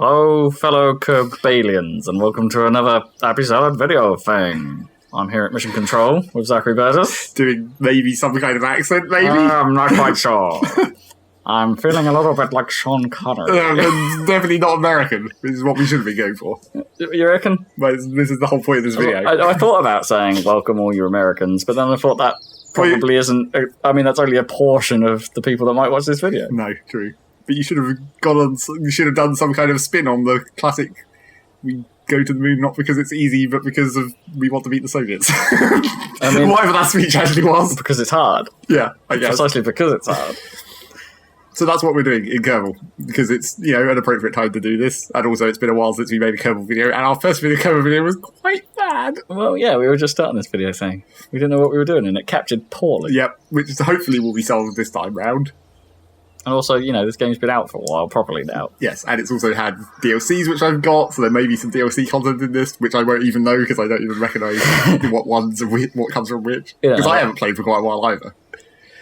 Hello, fellow Kerbalians, and welcome to another Happy Salad video thing. I'm here at Mission Control with Zachary Burgess. Doing maybe some kind of accent, maybe? I'm not quite sure. I'm feeling a little bit like Sean Connery. Definitely not American, which is what we should be going for. You reckon? But this is the whole point of this video. I thought about saying, welcome all you Americans, but then I thought that probably isn't... I mean, that's only a portion of the people that might watch this video. No, true. But you should have gone on. You should have done some kind of spin on the classic. We go to the moon not because it's easy, but because of we want to beat the Soviets. I mean, whatever that speech actually was. Because it's hard. Yeah, I guess. Precisely because it's hard. So that's what we're doing in Kerbal, because it's, you know, an appropriate time to do this, and also it's been a while since we made a Kerbal video, and our first Kerbal video was quite bad. Well, yeah, we were just starting this video saying we didn't know what we were doing, and it captured poorly. Yep, which hopefully will be solved this time round. And also, you know, this game's been out for a while, properly now. Yes, and it's also had DLCs, which I've got, so there may be some DLC content in this, which I won't even know, because I don't even recognise what ones and what comes from which. Because I haven't played for quite a while either.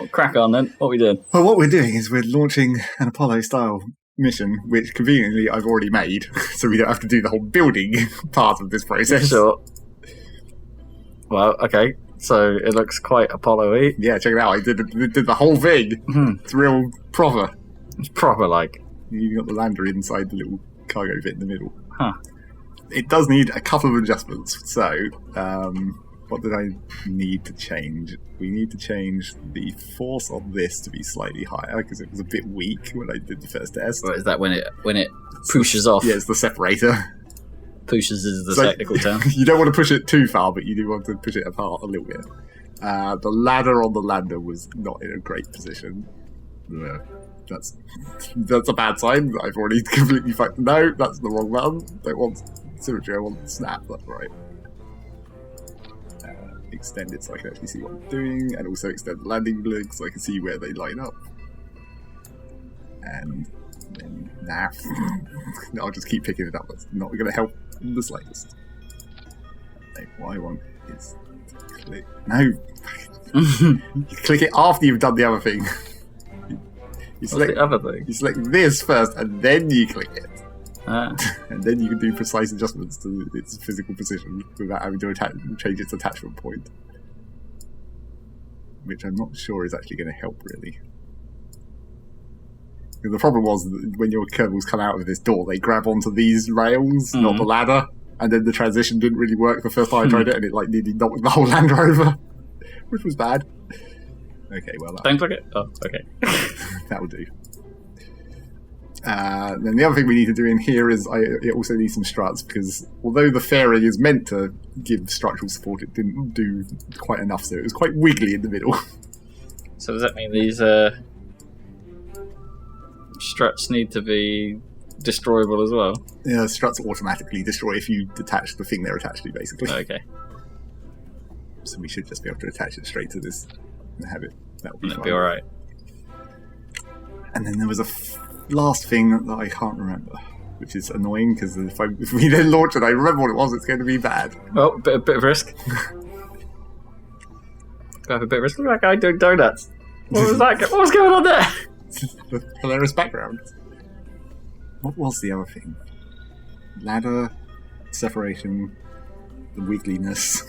Well, crack on then, what are we doing? Well, what we're doing is we're launching an Apollo-style mission, which conveniently I've already made, so we don't have to do the whole building part of this process. Sure. Well, okay. So it looks quite Apollo-y. Yeah, check it out. I did the whole thing. Mm-hmm. It's real proper. It's proper, like. You got the lander inside the little cargo bit in the middle. Huh. It does need a couple of adjustments. So, what did I need to change? We need to change the force on this to be slightly higher, because it was a bit weak when I did the first test. Or is that when it pushes off? Yeah, it's the separator. Pushes is the technical term. You don't want to push it too far, but you do want to push it apart a little bit. The ladder on the lander was not in a great position. That's a bad sign. I've already completely fucked. No, that's the wrong button. Don't want symmetry, I want snap. That's right. Extend it so I can actually see what I'm doing, and also extend the landing legs so I can see where they line up. And then no, I'll just keep picking it up. That's not going to help in the slightest. No, what I want is to click. No, you click it after you've done the other thing. You select the other thing. You select this first, and then you click it. Ah. And then you can do precise adjustments to its physical position without having to change its attachment point. Which I'm not sure is actually going to help, really. Because the problem was that when your Kerbals come out of this door, they grab onto these rails, not the ladder, and then the transition didn't really work the first time I tried it, and it like nearly knocked the whole lander over, which was bad. Okay, well... Don't click it? Oh, okay. That'll do. Then the other thing we need to do in here is it also needs some struts, because although the fairing is meant to give structural support, it didn't do quite enough, so it was quite wiggly in the middle. So does that mean these struts need to be destroyable as well? Yeah, struts automatically destroy if you detach the thing they're attached to, basically. Okay. So we should just be able to attach it straight to this and have it. That'll be fine. It'll be alright. And then there was a last thing that I can't remember, which is annoying, because if we then launch it, I remember what it was, it's going to be bad. Oh, a bit of risk. Go have a bit of risk. Look at that guy doing donuts. What was that? What was going on there? The hilarious background. What was the other thing? Ladder, separation, the wiggliness.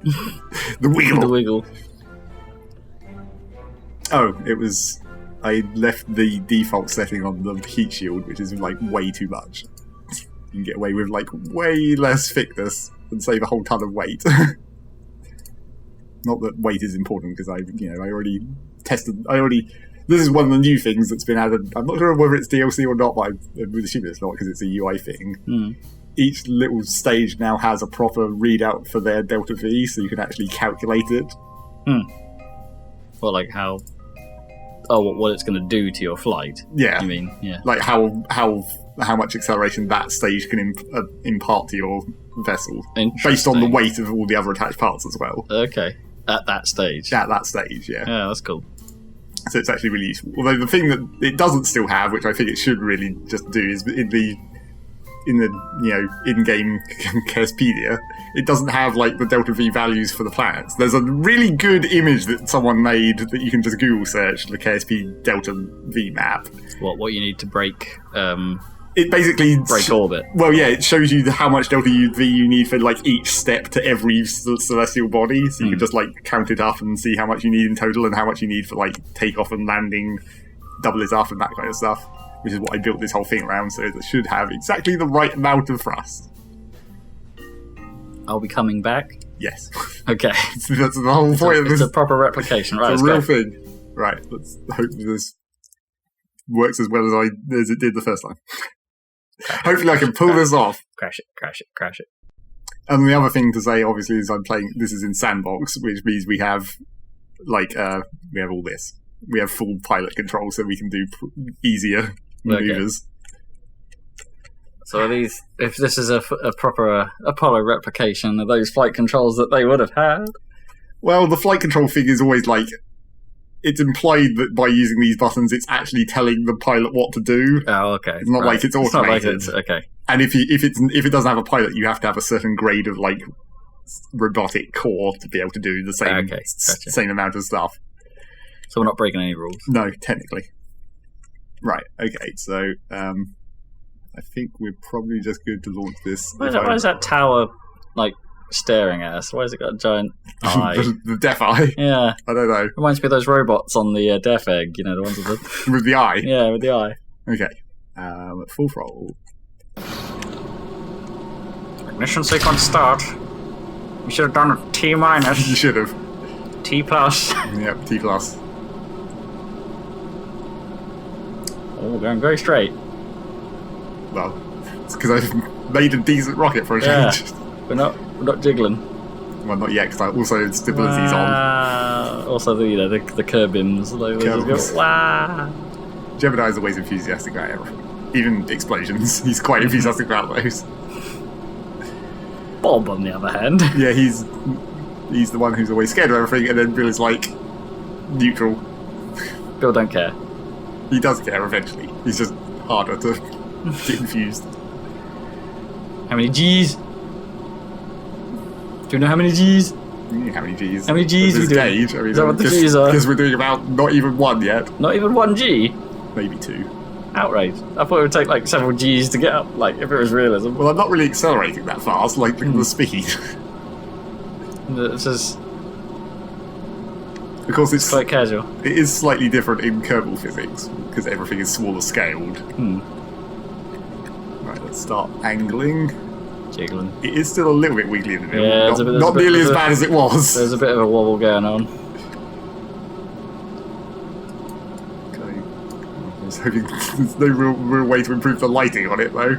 The wiggle. The wiggle. Oh, it was... I left the default setting on the heat shield, which is like way too much. You can get away with like way less thickness and save a whole ton of weight. Not that weight is important, because I already tested. This is one of the new things that's been added. I'm not sure whether it's DLC or not, but I would assume it's not, because it's a UI thing. Each little stage now has a proper readout for their delta V, so you can actually calculate it. Well, like how? Oh, what it's going to do to your flight? Yeah, you mean like how much acceleration that stage can impart to your vessel, based on the weight of all the other attached parts as well. Okay, at that stage. At that stage, yeah. Yeah, that's cool. So it's actually really useful. Although the thing that it doesn't still have, which I think it should really just do, is in the in-game Carespedia, it doesn't have like the delta V values for the planets. There's a really good image that someone made that you can just Google search, the KSP delta V map. What you need to break it basically break orbit. Well, yeah, it shows you how much delta V you need for like each step to every celestial body. So you can just like count it up and see how much you need in total and how much you need for like takeoff and landing, double it up and that kind of stuff. Which is what I built this whole thing around, so it should have exactly the right amount of thrust. I'll be coming back. Yes. Okay. That's the whole point of this. It's a proper replication, right? It's a real thing. Right, let's hope this works as well as it did the first time. Hopefully I can pull this off. Crash it. And the other thing to say, obviously, is I'm playing, this is in sandbox, which means we have, like, we have all this. We have full pilot control, so we can do easier maneuvers. So are these, if this is a proper Apollo replication, are those flight controls that they would have had? Well, the flight control thing is always like, it's implied that by using these buttons, it's actually telling the pilot what to do. Oh, okay. It's not like it's automated. It's not like okay. And if it doesn't have a pilot, you have to have a certain grade of like robotic core to be able to do the same same amount of stuff. So we're not breaking any rules. No, technically. Right. Okay. So I think we're probably just good to launch this. Why is that tower like staring at us? Why has it got a giant eye? the death eye? Yeah. I don't know. Reminds me of those robots on the death egg, you know, the ones with the... with the eye? Yeah, with the eye. Okay. Full throttle. Ignition sequence start. You should have done a T minus. You should have. T plus. Yep, T plus. Oh, we're going very straight. Well, it's because I've made a decent rocket for a change. We're not jiggling. Well, not yet, because also stability's on. Also, the Kerbims. Kerbals. Wow. Gemini's always enthusiastic about everything. Even explosions. He's quite enthusiastic about those. Bob, on the other hand. Yeah, he's the one who's always scared of everything, and then Bill is like neutral. Bill don't care. He does care eventually. He's just harder to get confused. How many G's? Do you know how many G's? How many G's? How many G's we do? Gauge. I mean, is that what the G's are? Because we're doing about not even one yet. Not even one G? Maybe two. Outrage. I thought it would take like several G's to get up, like if it was realism. Well, I'm not really accelerating that fast, like the speed. It's just... Of course, it's quite casual. It is slightly different in Kerbal physics, because everything is smaller scaled. Right, let's start angling. Jiggling. It is still a little bit wiggly in the middle. Yeah, not nearly as bad as it was. There's a bit of a wobble going on. Okay. I was hoping there's no real way to improve the lighting on it, though.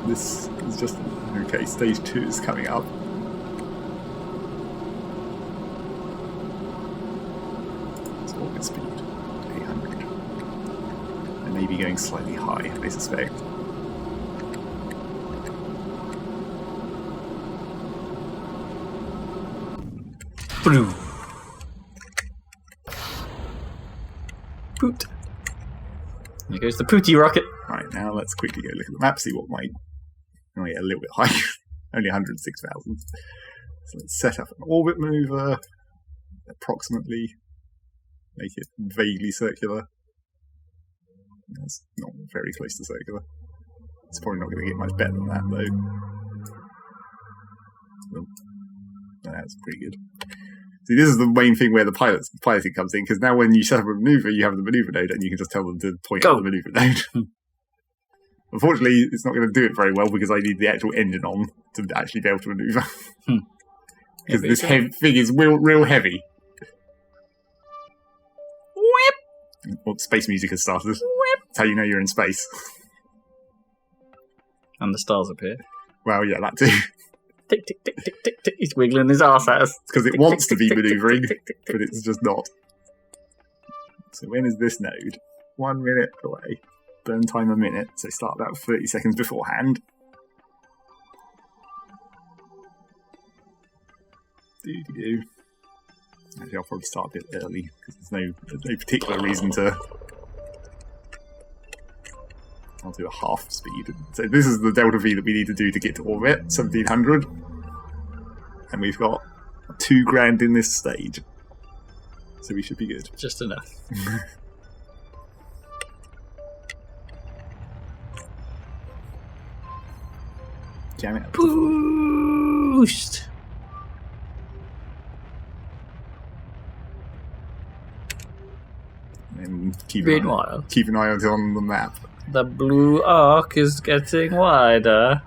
This is just... Okay, stage 2 is coming up. It's orbit speed, 800. I may be going slightly high, I suspect. Blue. Poot. There goes the Pooty rocket. Right, now let's quickly go look at the map, see what might... Oh yeah, a little bit high. Only 106,000. So let's set up an orbit maneuver. Approximately. Make it vaguely circular. That's not very close to circular. It's probably not going to get much better than that, though. Well, that's pretty good. See, this is the main thing where the piloting comes in, because now when you set up a maneuver, you have the maneuver node, and you can just tell them to point at the maneuver node. Unfortunately, it's not going to do it very well, because I need the actual engine on to actually be able to maneuver. Because this thing is real heavy. Whip! Well, space music has started. Whip! That's how you know you're in space. And the stars appear. Well, yeah, that too. Tick, tick, tick, tick, tick, tick. He's wiggling his arse at us. Because it wants to be manoeuvring, but it's just not. So when is this node? 1 minute away. Burn time a minute, so start about 30 seconds beforehand. Doo-doo-doo. Actually, I'll probably start a bit early, because there's no particular reason to... I'll do a half speed. So this is the delta V that we need to do to get to orbit, 1700. And we've got 2 grand in this stage. So we should be good. Just enough. Jam it up. Boost! And keep Meanwhile, an eye on the map. the blue arc is getting wider.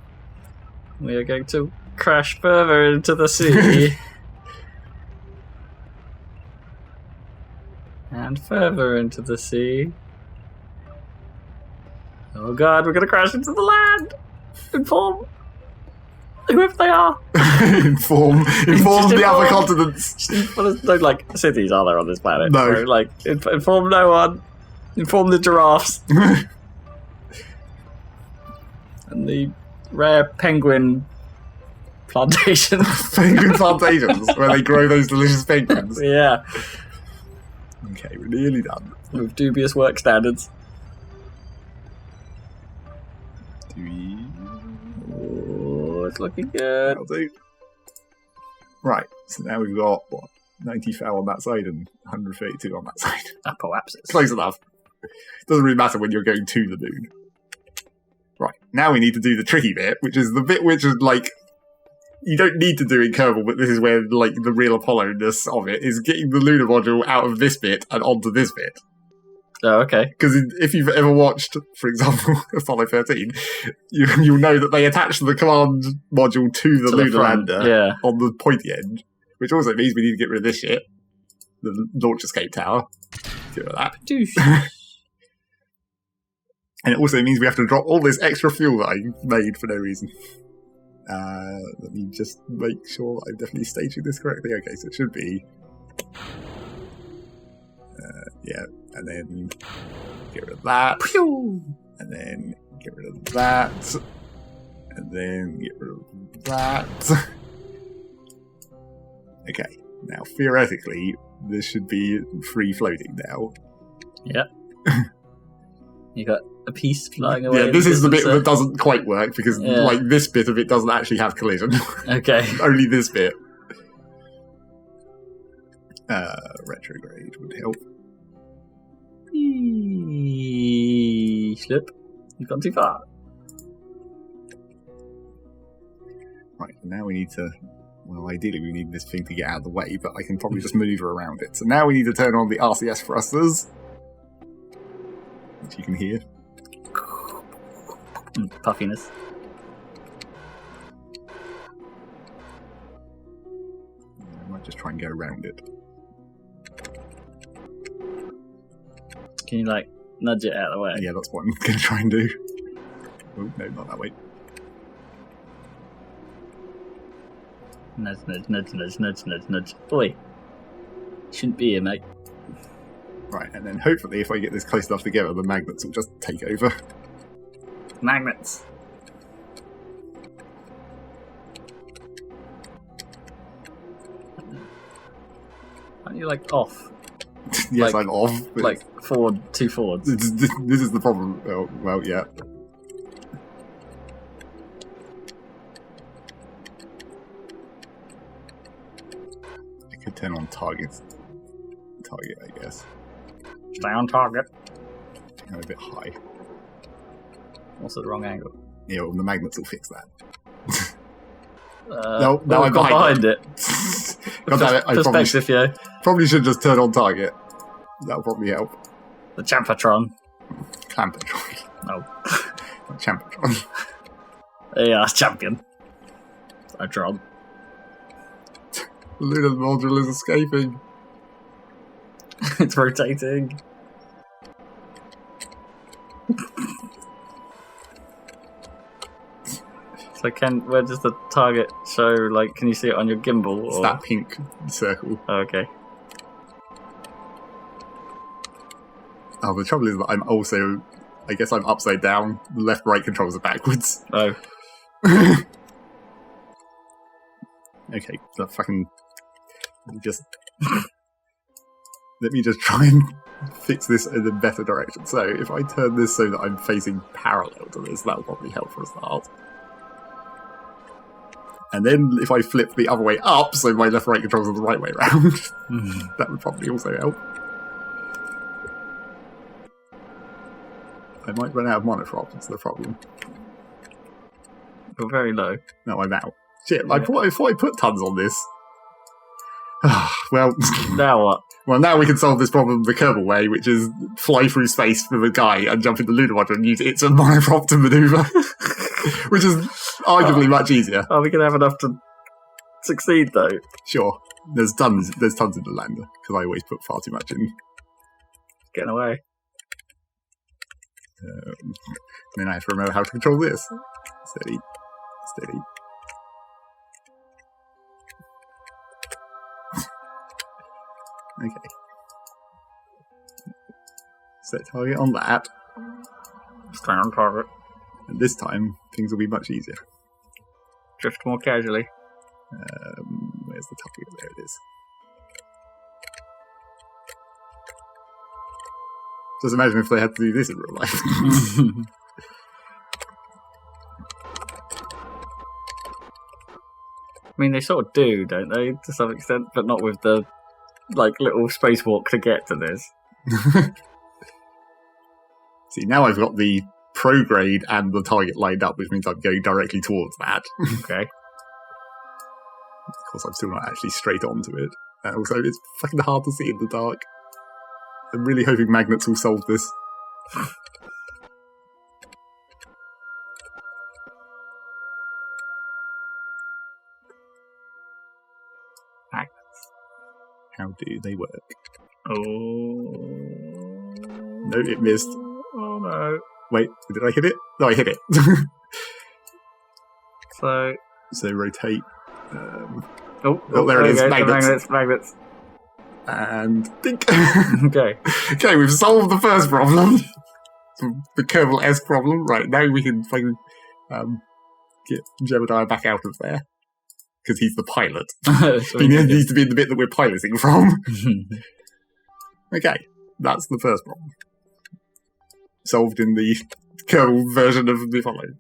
We are going to crash further into the sea. And further into the sea. Oh god, we're going to crash into the land! Inform whoever they are. inform the other continents. There's no, like, cities are there on this planet? No. So, like, inform no one. Inform the giraffes. And the rare penguin plantations. Penguin plantations, where they grow those delicious penguins. Yeah. Okay, we're nearly done. With dubious work standards. Do we... Oh, it's looking good. That'll do. Right, so now we've got, what, 90 foul on that side and 132 on that side. Apoapsis. Close enough. Doesn't really matter when you're going to the moon. Right, now we need to do the tricky bit, which is the bit which is, like, you don't need to do in Kerbal, but this is where, like, the real Apollo-ness of it is getting the lunar module out of this bit and onto this bit. Oh, okay. Because if you've ever watched, for example, Apollo 13, you'll know that they attach the command module to the lunar lander on the pointy end, which also means we need to get rid of this shit, the launch escape tower. Get rid of that. And it also means we have to drop all this extra fuel that I made for no reason. Let me just make sure I'm definitely staging this correctly. Okay, so it should be... yeah, and then get rid of that. And then get rid of that. And then get rid of that. Okay, now theoretically, this should be free floating now. Yep. You got a piece flying away. Yeah, this is the bit that doesn't quite work because, like, this bit of it doesn't actually have collision. Okay. Only this bit. Retrograde would help. Slip. You've gone too far. Right, now we need to... Well, ideally we need this thing to get out of the way, but I can probably just maneuver around it. So now we need to turn on the RCS thrusters. Which you can hear. Puffiness. I might just try and go around it. Can you, like, nudge it out of the way? Yeah, that's what I'm going to try and do. Oh, no, not that way. Nudge, nudge, nudge, nudge, nudge, nudge, nudge. Oi. Shouldn't be here, mate. Right, and then hopefully if I get this close enough together, the magnets will just take over. Magnets. Aren't you, like, off? Yes, like, I'm off. Like, forward, 2 forwards. This is the problem. Oh, well, yeah. I could turn on target, I guess. Stay on target. I'm a bit high. Also the wrong angle. Yeah, well, the magnets will fix that. No, I'm behind it. God damn it, I Perspective, yeah. probably should just turn on target. That'll probably help. The Champatron. Clampatron. No. Not Champatron. Yeah, champion. Cytron. The lunar module is escaping. It's rotating. So where does the target show, like, can you see it on your gimbal? It's or? that pink circle. Oh, okay. Oh, the trouble is that I'm also... I guess I'm upside down. The left-right controls are backwards. Oh. Okay, so fucking... Just... Let me just try and fix this in a better direction. So, if I turn this so that I'm facing parallel to this, that'll probably help for a start. And then if I flip the other way up, so my left-right controls are the right way around, that would probably also help. I might run out of monofrop, that's the problem. You're very low. No, I'm out. Shit, I thought I put tons on this. Well, Now what? well, now we can solve this problem the Kerbal way, which is fly through space with a guy and jump in the lunar module and use its monoprop to maneuver, which is arguably much easier. Are we going to have enough to succeed, though? Sure, there's tons in the lander because I always put far too much in. Getting away. Then I have to remember how to control this. Steady. Okay. Set target on that. Stay on target. And this time, things will be much easier. Drift more casually. Where's the target? There it is. Just imagine if they had to do this in real life. I mean, they sort of do, don't they, to some extent, but not with the little spacewalk to get to this. See, now I've got the prograde and the target lined up, which means I'm going directly towards that. Okay. Of course, I'm still not actually straight onto it. Also, it's fucking hard to see in the dark. I'm really hoping magnets will solve this. How do they work? Oh. No, it missed. Oh no. Wait, did I hit it? No, I hit it. So rotate. There it is. Magnets. And think. Okay. Okay, we've solved the first problem. The Kerbal-esque problem. Right, now we can fucking get Jebediah back out of there. Because he's the pilot. He needs to be in the bit that we're piloting from. Okay, that's the first problem. Solved in the Kerbal version of the Apollo.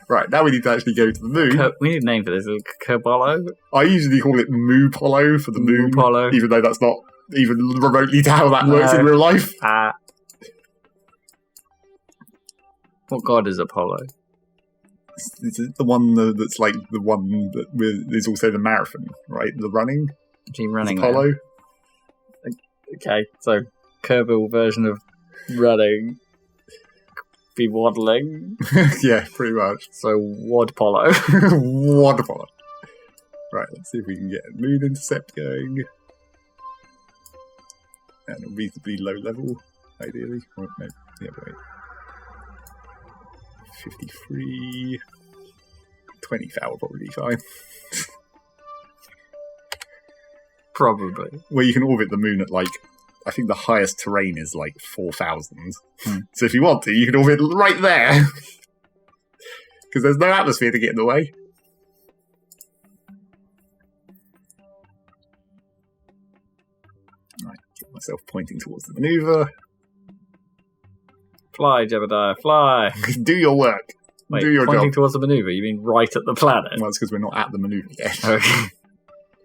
Right, now we need to actually go to the moon. We need a name for this. Kerbalo? I usually call it Moo-Polo for the moon. Moo-Polo. Even though that's not even remotely how that works in real life. What god is Apollo? It's the one that's like the one that is also the marathon, right? The running. Is he running Apollo. Okay, so Kerbal version of running. Be waddling. Yeah, pretty much. So Wadpolo. Wadpolo. Right, let's see if we can get a moon intercept going. And a reasonably low level, ideally. Oh, no, yeah, wait. 53. 20 foul will probably be fine. Probably. Well, you can orbit the moon at I think the highest terrain is 4,000. So if you want to, you can orbit right there. Because there's no atmosphere to get in the way. Right, get myself pointing towards the maneuver. Fly, Jebediah, fly! Do your work. Wait, do your pointing job. towards the maneuver? You mean right at the planet? Well, it's because we're not at the maneuver yet. Okay.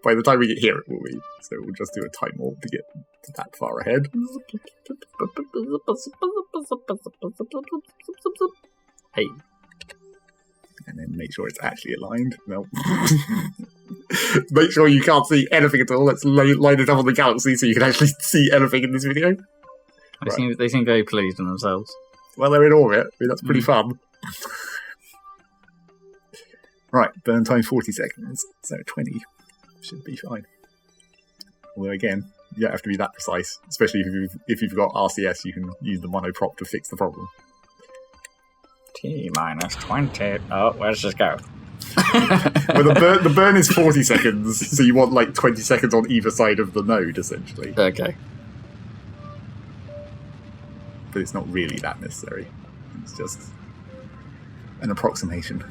By the time we get here, it will be. So we'll just do a time warp to get to that far ahead. Hey. And then make sure it's actually aligned. No. Make sure you can't see anything at all. Let's line it up on the galaxy so you can actually see anything in this video. They seem very pleased in themselves. Well, they're in orbit. I mean, that's pretty fun. Right, burn time 40 seconds. So 20 should be fine. Although again, you don't have to be that precise. Especially if you've got RCS, you can use the monoprop to fix the problem. T-minus 20. Oh, where's this go? Well, the burn is 40 seconds, so you want 20 seconds on either side of the node, essentially. Okay. But it's not really that necessary. It's just an approximation.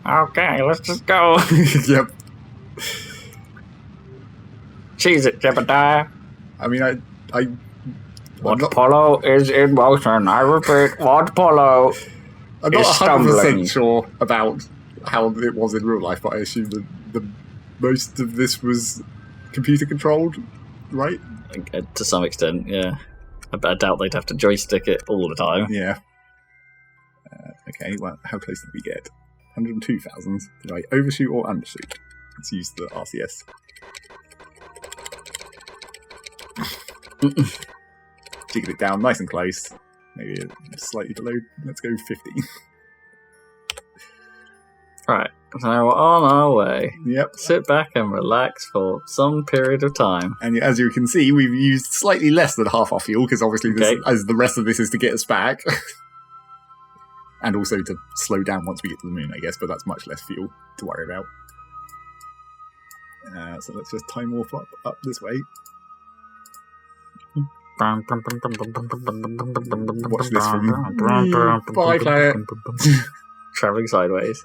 Okay, let's just go. Yep. Cheese it, Jebediah. I mean, I Wadpolo is in motion. I repeat, Wadpolo I'm not is 100% stumbling. sure about how it was in real life, but I assume that most of this was computer controlled, right? To some extent, yeah. I doubt they'd have to joystick it all the time. Yeah. Okay, well, how close did we get? 102,000. Did I overshoot or undershoot? Let's use the RCS. Jiggle it down nice and close. Maybe slightly below. Let's go 50. Right, so we're on our way. Yep. Sit back and relax for some period of time. And as you can see, we've used slightly less than half our fuel, because obviously as the rest of this is to get us back. And also to slow down once we get to the moon, I guess, but that's much less fuel to worry about. So let's just time warp up this way. Watch this from... Bye, planet! Travelling sideways.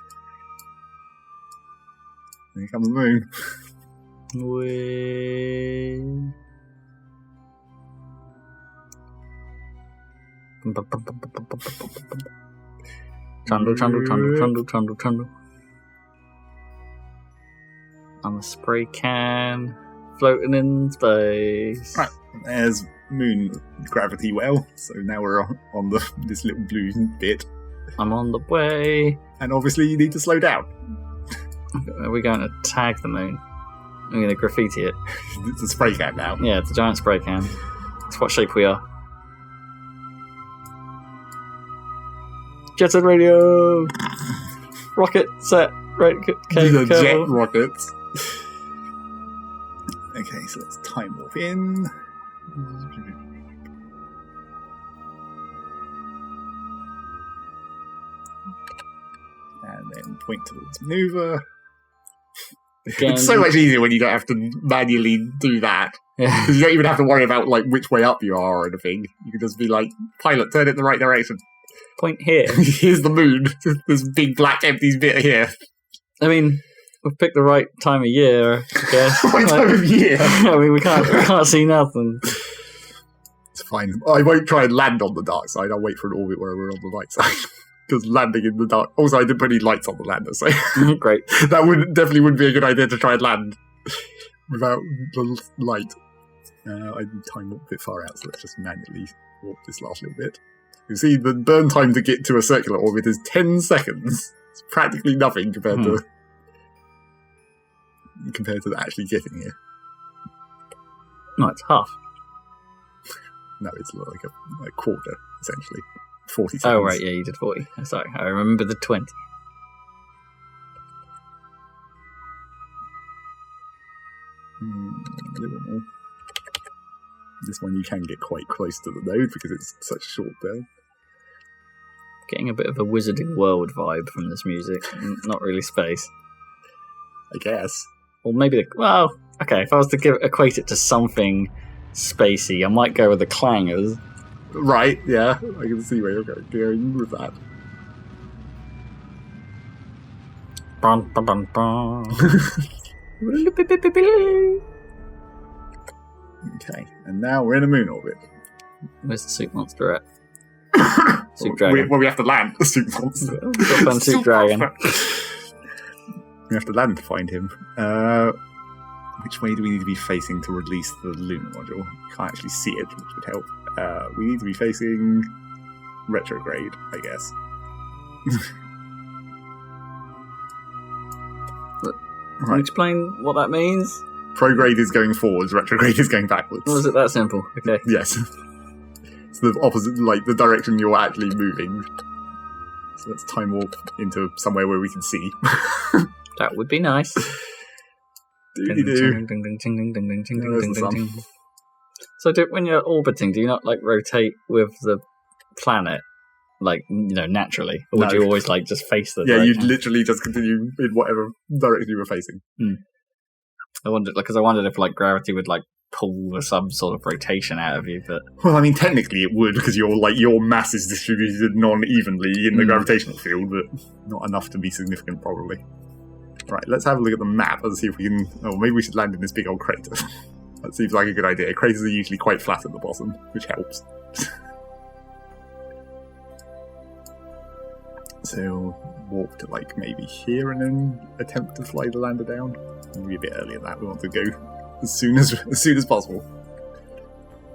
Here comes the moon. Trundle. I'm a spray can floating in space. Right, there's moon gravity well, so now we're on this little blue bit. I'm on the way. And obviously you need to slow down. Are we going to tag the moon? I'm going to graffiti it. It's a spray can now. Yeah, it's a giant spray can. It's what shape we are. Jet set radio! Rocket set. Right, the jet rockets. Okay, so let's time warp in. And then point towards maneuver. Again. It's so much easier when you don't have to manually do that. Yeah. Because you don't even have to worry about like which way up you are or anything. You can just be like, pilot, turn it the right direction. Point here. Here's the moon. This big black empty bit here. I mean, we've picked the right time of year, I guess. Right time of year? I mean, we can't see nothing. It's fine. I won't try and land on the dark side. I'll wait for an orbit where we're on the light side. Because landing in the dark... Also, I didn't put any lights on the lander, so... Great. That definitely wouldn't be a good idea to try and land without the light. I timed a bit far out, so let's just manually warp this last little bit. You see, the burn time to get to a circular orbit is 10 seconds. It's practically nothing compared to actually getting here. No, it's half. No, it's like a quarter, essentially. 40 seconds. Oh, right, yeah, you did 40. Sorry, I remember the 20. A little bit more. This one you can get quite close to the node because it's such a short burn. Getting a bit of a Wizarding World vibe from this music. Not really space. I guess. Or maybe okay, if I was to equate it to something spacey, I might go with the clangers. Right, yeah. I can see where you're going with that. Bum, bum, bum, bum. Okay, and now we're in a moon orbit. Where's the soup monster at? Soup dragon. Well, we have to land the soup monster. Got fun soup dragon. We have to land to find him. Which way do we need to be facing to release the lunar module? You can't actually see it, which would help. We need to be facing retrograde, I guess. Can you explain what that means? Prograde is going forwards, retrograde is going backwards. Was it that simple? Okay. Yes. It's the opposite, like the direction you're actually moving. So let's time warp into somewhere where we can see. That would be nice. Doody-doo. So when you're orbiting, do you not like rotate with the planet, like, you know, naturally? Or would you always like just face the direction? You'd literally just continue in whatever direction you were facing. I wondered if like gravity would like pull some sort of rotation out of you, but well, I mean, technically it would, because your mass is distributed non-evenly in the gravitational field, but not enough to be significant, probably. Right, let's have a look at the map and see if we can... Oh, maybe we should land in this big old crater. That seems like a good idea. Craters are usually quite flat at the bottom, which helps. So, warp to, like, maybe here and then attempt to fly the lander down. Maybe a bit earlier than that. We want to go as soon as possible.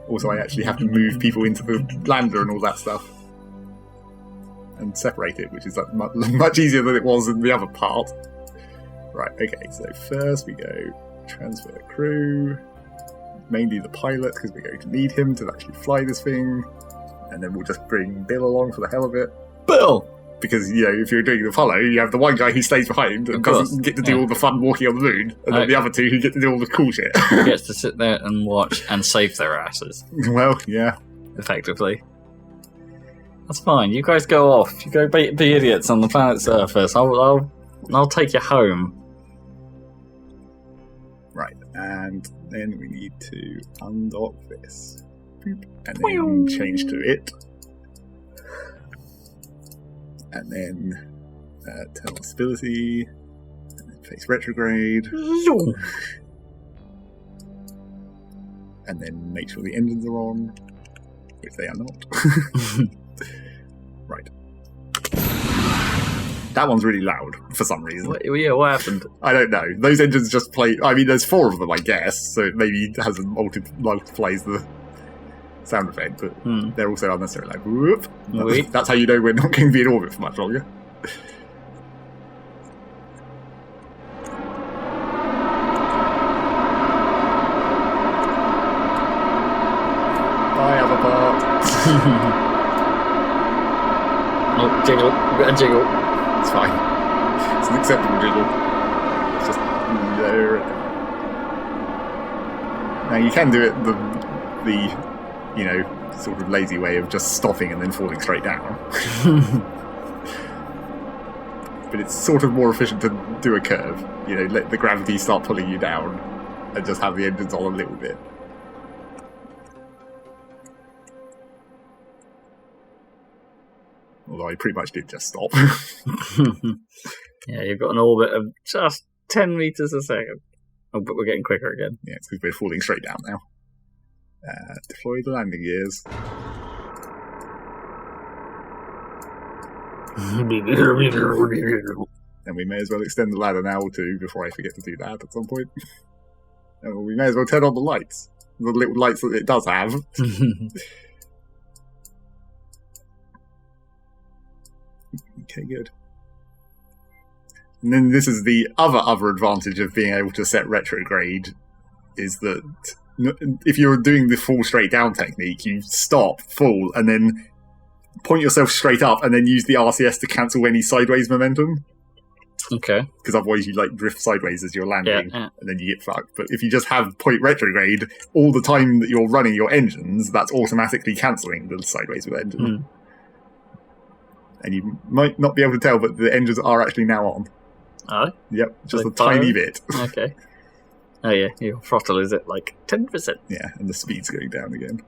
Also, I actually have to move people into the lander and all that stuff. and separate it, which is like much easier than it was in the other part. Right, okay, so first we go transfer crew, mainly the pilot, because we're going to need him to actually fly this thing, and then we'll just bring Bill along for the hell of it. Bill! Because, you know, if you're doing the follow, you have the one guy who stays behind and doesn't get to do all the fun walking on the moon, and then the other two who get to do all the cool shit. Gets to sit there and watch and save their asses. Well, yeah. Effectively. That's fine. You guys go off. You go be idiots on the planet's surface. I'll take you home. Right, and then we need to undock this. Boop. And then change to it. And then turn on stability. And then face retrograde. And then make sure the engines are on. Which they are not. Right. That one's really loud for some reason. What happened? I don't know. Those engines just play. I mean, there's 4 of them, I guess, so it maybe has a multiplies the sound effect, but they're also unnecessary. Like, whoop. That's how you know we're not going to be in orbit for much longer. Bye, other part. Oh, jiggle. We've got a jiggle. It's fine. It's an acceptable jiggle. It's just there. Now you can do it the you know, sort of lazy way of just stopping and then falling straight down. But it's sort of more efficient to do a curve. You know, let the gravity start pulling you down and just have the engines on a little bit. Although I pretty much did just stop. Yeah, you've got an orbit of just 10 meters a second. Oh, but we're getting quicker again. Yeah, it's because we're falling straight down now. Deploy the landing gears. And we may as well extend the ladder now too, before I forget to do that at some point. And we may as well turn on the lights. The little lights that it does have. Okay, good. And then this is the other advantage of being able to set retrograde, is that if you're doing the fall straight down technique, you stop, fall, and then point yourself straight up, and then use the RCS to cancel any sideways momentum. Okay. Because otherwise you like drift sideways as you're landing, yeah. And then you get fucked. But if you just have point retrograde all the time that you're running your engines, that's automatically cancelling the sideways with engine. And you might not be able to tell, but the engines are actually now on. Oh? Yep, just a tiny bit. Okay. Oh yeah, your throttle is at like 10%. Yeah, and the speed's going down again.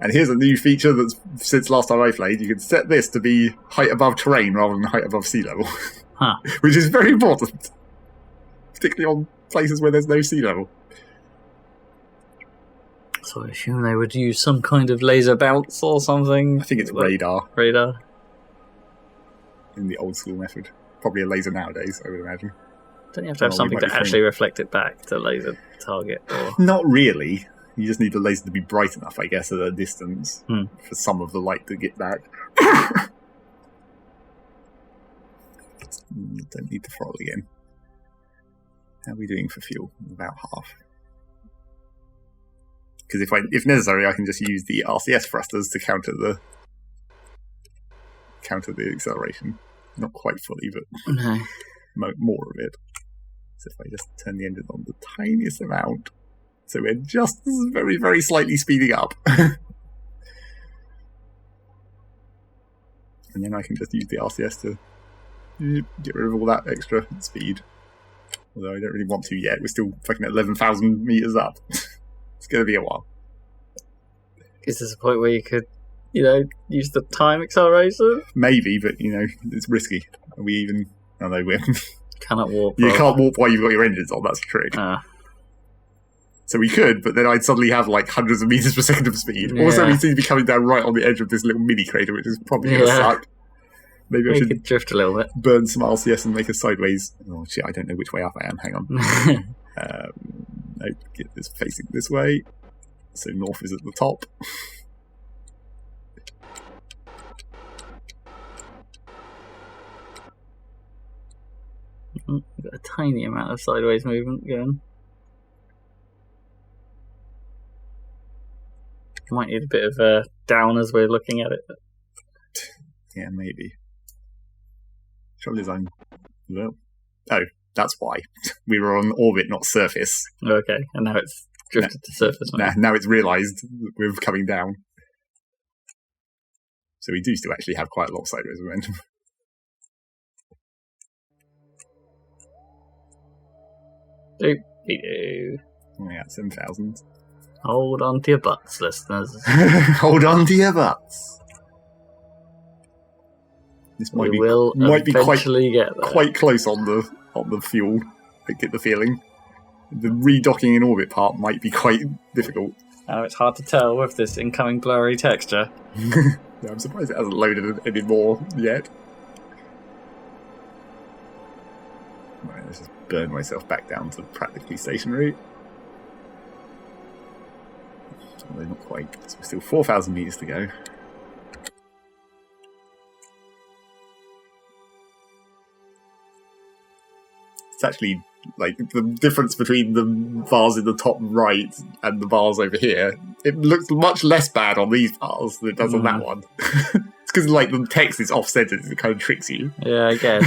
And here's a new feature that's, since last time I played, you can set this to be height above terrain rather than height above sea level. Huh. Which is very important. Particularly on places where there's no sea level. So I assume they would use some kind of laser bounce or something? I think it's radar. Radar? In the old school method. Probably a laser nowadays, I would imagine. Don't you have to have something to actually reflect it back to laser target? Or... Not really. You just need the laser to be bright enough, I guess, at a distance for some of the light to get back. Don't need to throttle again. How are we doing for fuel? About half. Because if necessary, I can just use the RCS thrusters to counter the acceleration. Not quite fully, but more of it. So if I just turn the engine on the tiniest amount, so we're just very, very slightly speeding up. And then I can just use the RCS to get rid of all that extra speed. Although I don't really want to yet. We're still fucking at 11,000 meters up. It's going to be a while. Is this a point where you could, use the time accelerator? Maybe, but, it's risky. Are we even... Oh, no, we cannot warp. You can't warp while you've got your engines on, that's the trick. So we could, but then I'd suddenly have like hundreds of meters per second of speed. Yeah. Also, we seem to be coming down right on the edge of this little mini crater, which is probably going to suck. Maybe I should drift a little bit. Burn some RCS and make a sideways... Oh, shit, I don't know which way up I am. Hang on. Nope, get this facing this way. So north is at the top. We've got a tiny amount of sideways movement going. Might need a bit of a down as we're looking at it. Yeah, maybe. Trouble is well, oh, that's why. We were on orbit, not surface. Okay, and now it's drifted to surface. Now it's realised we're coming down. So we do still actually have quite a lot of sideways momentum. Doop-de-doo. Oh, yeah, 7,000. Hold on to your butts, listeners. Hold on to your butts. This might be quite close on the fuel. I get the feeling. The redocking in orbit part might be quite difficult. Now it's hard to tell with this incoming blurry texture. Yeah, I'm surprised it hasn't loaded any more yet. Right, let's just burn myself back down to practically stationary. Although not quite. So we're still 4,000 meters to go. It's actually like the difference between the bars in the top right and the bars over here. It looks much less bad on these bars than it does on that one. It's because like the text is off-centered, it kind of tricks you. Yeah, I guess.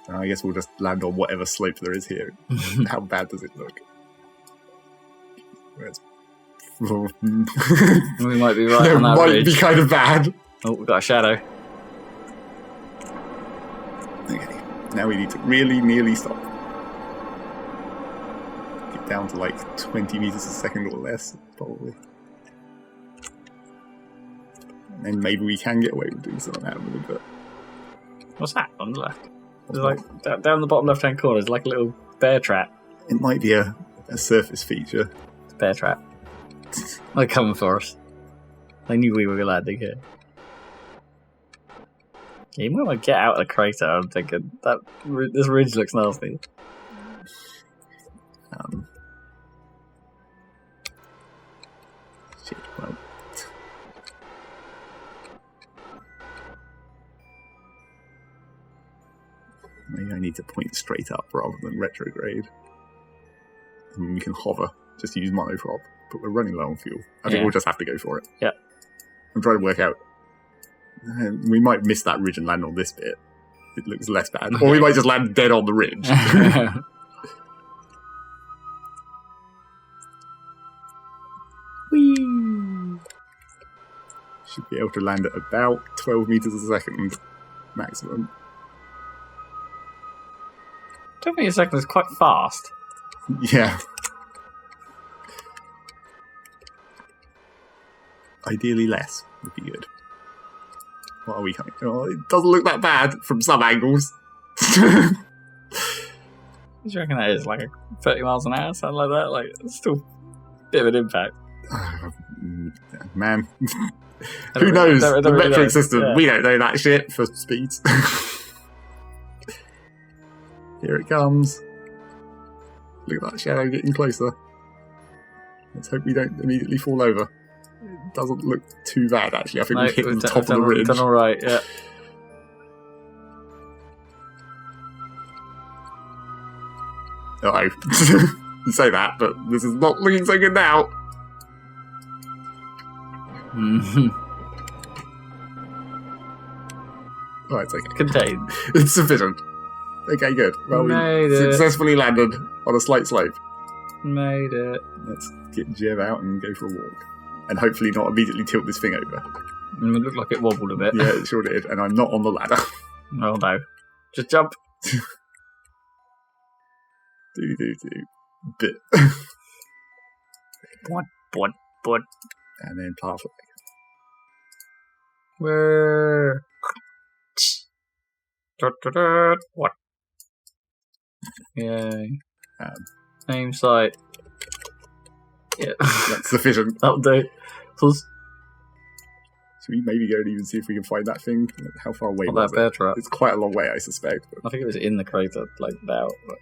I guess we'll just land on whatever slope there is here. How bad does it look? We might be right on that might ridge. Be kind of bad. Oh, we've got a shadow. Okay, now we need to really nearly stop. Get down to like 20 meters a second or less, probably. And then maybe we can get away with doing something out of it, but... What's that on the left? There's like down the bottom left-hand corner, there's like a little bear trap. It might be a surface feature. It's a bear trap. They're coming for us. They knew we were landing here. You might want to get out of the crater. I'm thinking that this ridge looks nasty. Shit, well. Maybe I need to point straight up rather than retrograde. And we can hover. Just use monoprop. But we're running low on fuel. I think we'll just have to go for it. Yeah. I'm trying to work out. We might miss that ridge and land on this bit. It looks less bad. Or we might just land dead on the ridge. Whee! Should be able to land at about 12 meters a second maximum. 12 meters a second is quite fast. Yeah. Ideally less would be good. What are we coming? Oh, it doesn't look that bad from some angles. What do you reckon that is? Like 30 miles an hour? Something like that? Like, it's still a bit of an impact. Man. Who knows? The really metric system. Yeah. We don't know that shit for speeds. Here it comes. Look at that shadow getting closer. Let's hope we don't immediately fall over. It doesn't look too bad, actually. I think we've hit the top of the ridge. Done all right, yeah. Uh-oh. You say that, but this is not looking so good now. Oh, it's okay. Contained. It's sufficient. Okay, good. Well, we successfully landed on a slight slope. Made it. Let's get Jev out and go for a walk. And hopefully not immediately tilt this thing over. It looked like it wobbled a bit. Yeah, it sure did. And I'm not on the ladder. Oh no. Just jump. do. Bit. What? And then pass it. Where? What? Yay. Aim sight. Yeah. That's sufficient. That'll do. Should we maybe go and even see if we can find that thing? How far away was that bear trap? It's quite a long way, I suspect. But... I think it was in the crater, like now. But...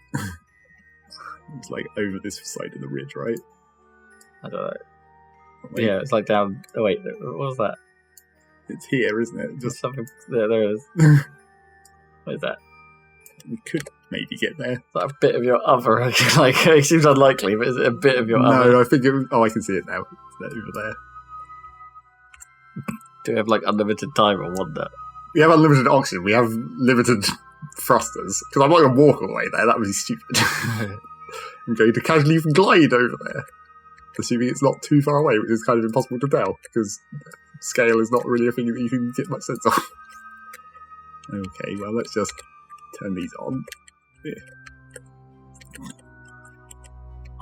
It's like over this side of the ridge, right? I don't know. Yeah, it's like down... Oh wait, what was that? It's here, isn't it? Just something... There it is. What is that? We could maybe get there. Is that a bit of your other? Like, it seems unlikely, but is it a bit of your other? No, I think it was... Oh, I can see it now. It's over there. Do we have, like, unlimited time or wonder? We have unlimited oxygen. We have limited thrusters. Because I'm not going to walk away there. That would be stupid. I'm going to casually glide over there. Assuming it's not too far away, which is kind of impossible to tell. Because scale is not really a thing that you can get much sense of. Okay, well, let's just turn these on. Yeah.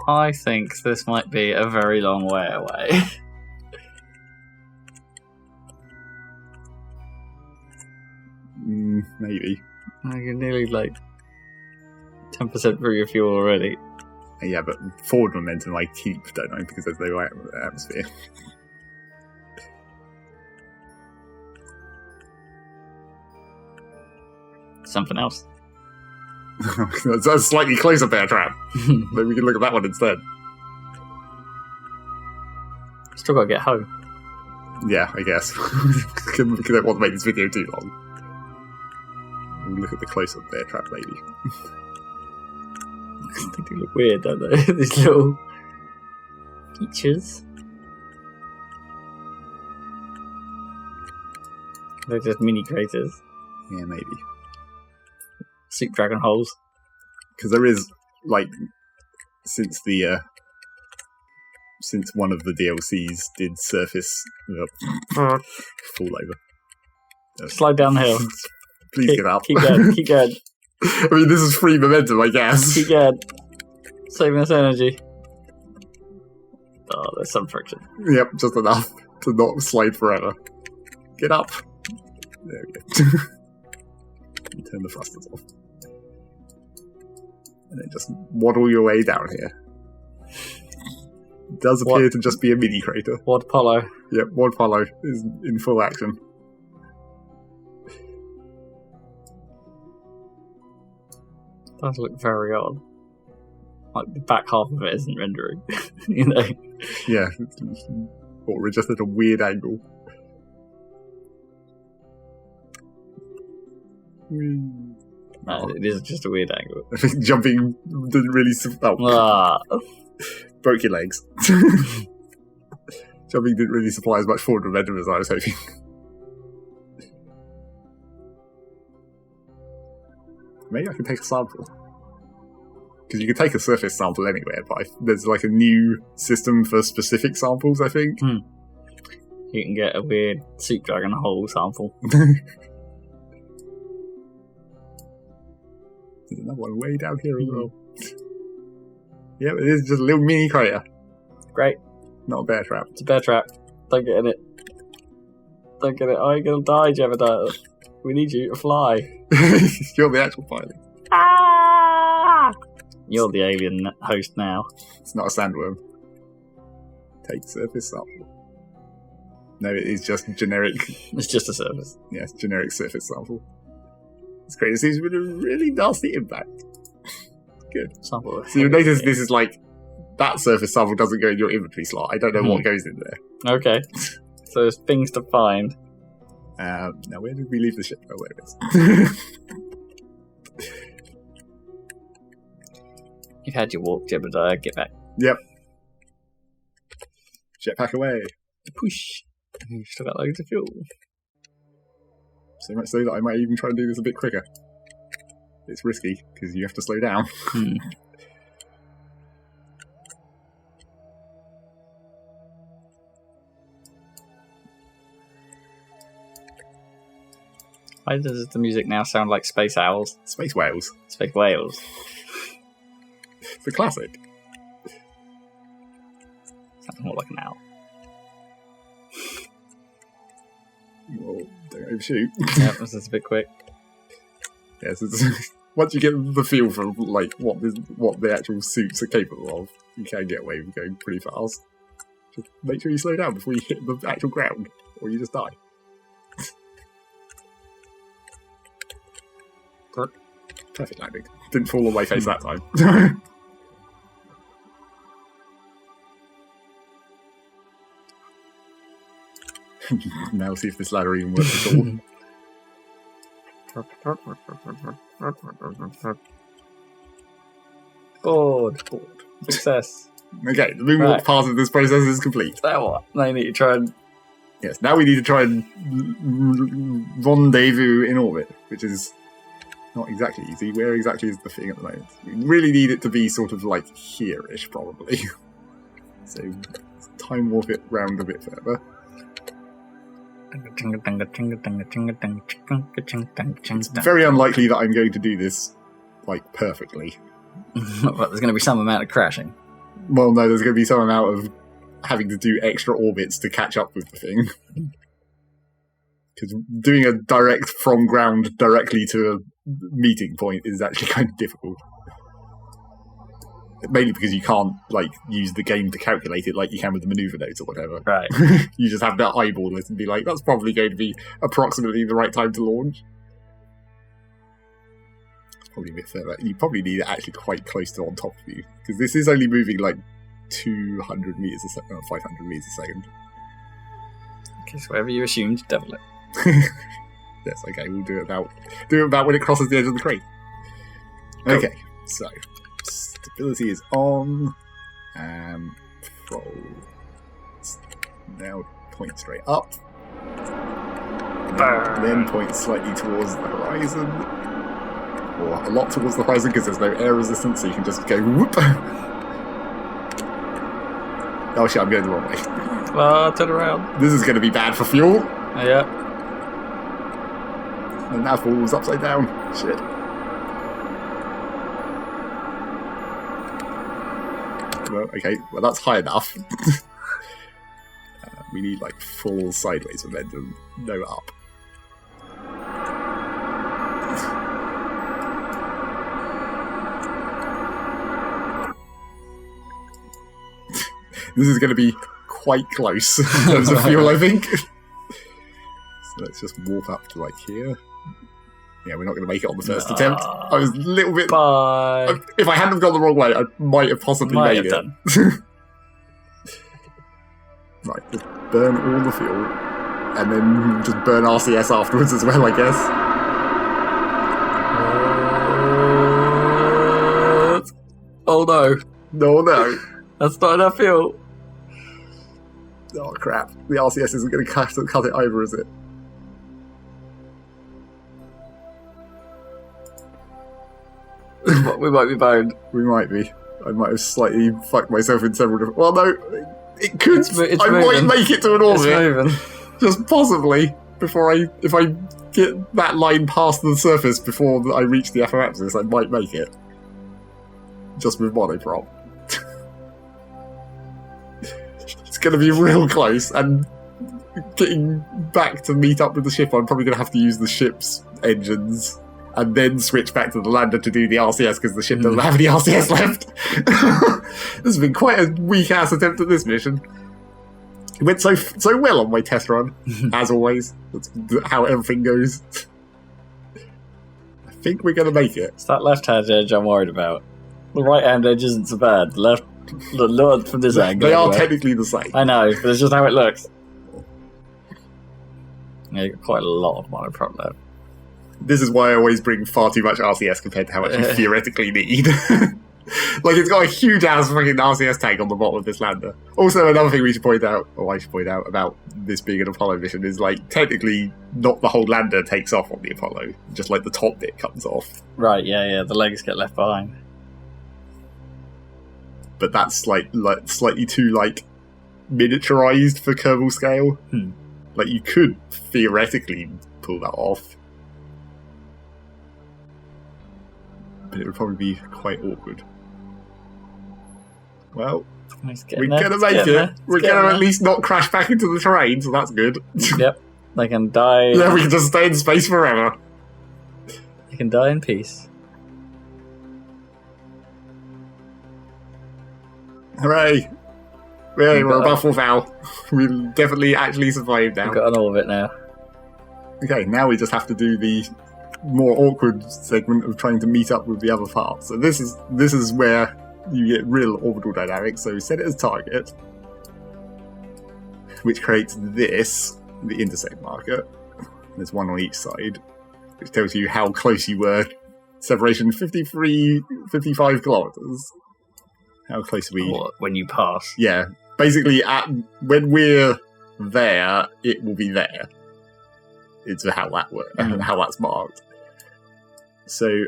I think this might be a very long way away. Maybe. You're nearly like 10% through your fuel already. Yeah, but forward momentum I keep, don't I? Because there's no atmosphere. Something else. That's a slightly closer bear trap. Maybe we can look at that one instead. Still gotta get home. Yeah, I guess. We don't want to make this video too long. We'll look at the closer bear trap, maybe. They do look weird, don't they? These little features. They're just mini craters. Yeah, maybe. Soup dragon holes. Because there is, like, since one of the DLCs did surface fall over. Slide downhill. Please get up. Keep going, keep going. I mean, this is free momentum, I guess. Keep going. Saving us energy. Oh, there's some friction. Yep, just enough to not slide forever. Get up. There we go. Turn the thrusters off. And then just waddle your way down here. It does appear to just be a mini crater. Wad Polo. Yep, Wad Polo is in full action. Does look very odd. Like the back half of it isn't rendering. You know? Yeah. Or we're just at a weird angle. No, it is just a weird angle. I think jumping didn't really... Broke your legs. Jumping didn't really supply as much forward momentum as I was hoping. Maybe I can take a sample. Because you can take a surface sample anywhere, but there's like a new system for specific samples, I think. You can get a weird soup dragon hole sample. There's another one way down here as well. Yeah, it is just a little mini crater. Great. Not a bear trap. It's a bear trap. Don't get in it. Don't get it. Oh, you're gonna die, Jebediah. We need you to fly. You're the actual pilot. Ah! You're the alien host now. It's not a sandworm. Take surface sample. No, it is just generic. It's just a surface. Yes, generic surface sample. It's great. It seems with a really nasty impact. Good. Sample. So you notice this is like, that surface sample doesn't go in your inventory slot. I don't know what goes in there. Okay. So there's things to find. Now, where did we leave the ship? Oh, there it is. You've had your walk, Jebediah. Get back. Yep. Jetpack away. Push. You've still got loads of fuel. So much so that I might even try and do this a bit quicker. It's risky, because you have to slow down. Why does the music now sound like space owls? Space whales. Space whales. It's a classic. Sounds more like an owl. Well, don't overshoot. Yep, this is a bit quick. Yes, once you get the feel for like what the actual suits are capable of, you can get away with going pretty fast. Just make sure you slow down before you hit the actual ground, or you just die. Perfect landing. Didn't fall on my face that time. Now see if this ladder even works at all. Bored. Success. Okay, the moonwalk part of this process is complete. Now what? Now you need to try and... Yes, now we need to try and rendezvous in orbit, which is not exactly easy. Where exactly is the thing at the moment? We really need it to be sort of like here-ish, probably. So, let's time warp it round a bit further. It's very unlikely that I'm going to do this, like, perfectly. But there's going to be some amount of crashing. Well, no, there's going to be some amount of having to do extra orbits to catch up with the thing. Because doing a direct from ground directly to a meeting point is actually kind of difficult. Mainly because you can't, like, use the game to calculate it like you can with the maneuver nodes or whatever. Right. You just have to eyeball it and be like, that's probably going to be approximately the right time to launch. It's probably a bit further. You probably need it actually quite close to on top of you. Because this is only moving, like, 200 meters a second, or 500 meters a second. Okay, so whatever you assumed, devil it. Yes, okay, we'll do it about when it crosses the edge of the crate. Okay, so stability is on, and now point straight up, then point slightly towards the horizon, or a lot towards the horizon because there's no air resistance, so you can just go whoop. Oh shit, I'm going the wrong way. Turn around. This is going to be bad for fuel. Yeah. And that falls upside down. Shit. Well, okay, well that's high enough. We need like full sideways momentum, no up. This is going to be quite close in terms of fuel, I think. So let's just warp up to like here. Yeah, we're not going to make it on the first attempt. I was a little bit... Bye. If I hadn't gone the wrong way, I might have possibly made it. Done. Right, just burn all the fuel. And then just burn RCS afterwards as well, I guess. Oh no. No. That's not enough fuel. Oh crap. The RCS isn't going to cut it either, is it? We might be boned. We might be. I might have slightly fucked myself in several different... Well, no. It could. It's I moving. might make it to an orbit. It's moving. Just possibly. If I get that line past the surface before I reach the aphoapsis, I might make it. Just with monoprop. It's going to be real close, and getting back to meet up with the ship, I'm probably going to have to use the ship's engines and then switch back to the lander to do the RCS because the ship doesn't have any RCS left. This has been quite a weak-ass attempt at this mission. It went so well on my test run, as always. That's how everything goes. I think we're going to make it. It's that left-hand edge I'm worried about. The right-hand edge isn't so bad. The left from this angle. They are anyway. technically the same. I know, but it's just how it looks. Yeah, you've got quite a lot of monoprop left. This is why I always bring far too much RCS compared to how much you theoretically need. Like, it's got a huge-ass fucking RCS tank on the bottom of this lander. Also, another thing we should point out, or I should point out, about this being an Apollo mission is, like, technically not the whole lander takes off on the Apollo. Just, like, the top bit comes off. Right, yeah, the legs get left behind. But that's, like slightly too, like, miniaturized for Kerbal scale. Like, you could theoretically pull that off. But it would probably be quite awkward. Well, we're going to make it. We're going to at least not crash back into the terrain, so that's good. Yep. They can die. Yeah, we can just stay in space forever. They can die in peace. Hooray! We're above full foul. We'll definitely actually survive now. We've got an orbit now. Okay, now we just have to do the more awkward segment of trying to meet up with the other part. So this is where you get real orbital dynamics. So set it as target, which creates this, the intersect marker. There's one on each side. which tells you how close you were. Separation 55 kilometers. How close are we? What, when you pass? Yeah. Basically, when we're there, it will be there. It's how that works, how that's marked. So,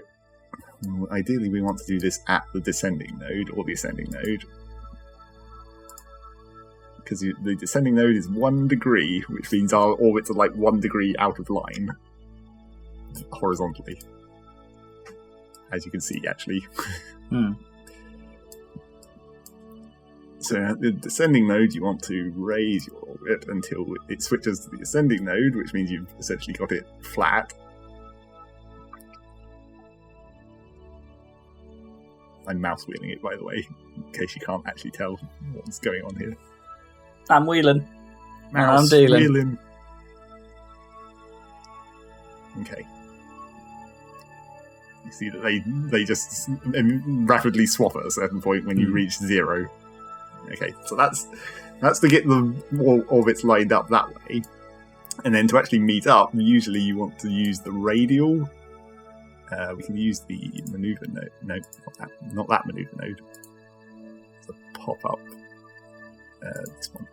ideally, we want to do this at the descending node or the ascending node. Because the descending node is 1 degree, which means our orbits are like 1 degree out of line. Horizontally. As you can see, actually. So at the descending node, you want to raise your orbit until it switches to the ascending node, which means you've essentially got it flat. I'm mouse wheeling it, by the way, in case you can't actually tell what's going on here. I'm wheeling. Mouse I'm dealing. Wheeling. Okay. You see that they just rapidly swap at a certain point when you reach 0. Okay, so that's to get the orbits lined up that way. And then to actually meet up, usually you want to use the radial. We can use the maneuver node. No, not that maneuver node. It's a pop-up. This one.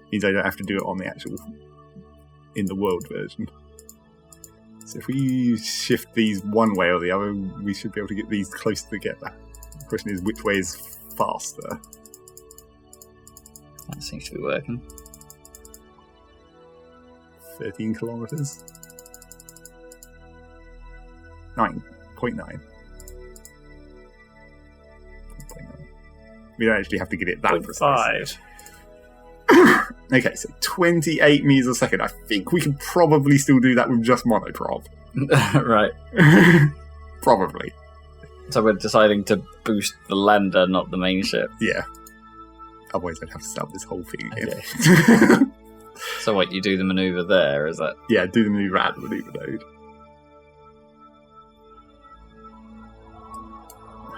Means I don't have to do it on the actual in the world version. So if we shift these one way or the other, we should be able to get these closer together. The question is, which way is faster? That seems to be working. 13 kilometers. 9.9. We don't actually have to get it that precise. 5. Okay, so 28 meters a second. I think we can probably still do that with just monoprop. Right. Probably. So we're deciding to boost the lander, not the main ship. Yeah. Otherwise I'd have to set up this whole thing again. Okay. So what, you do the maneuver there, is that? Yeah, do the maneuver at the maneuver node.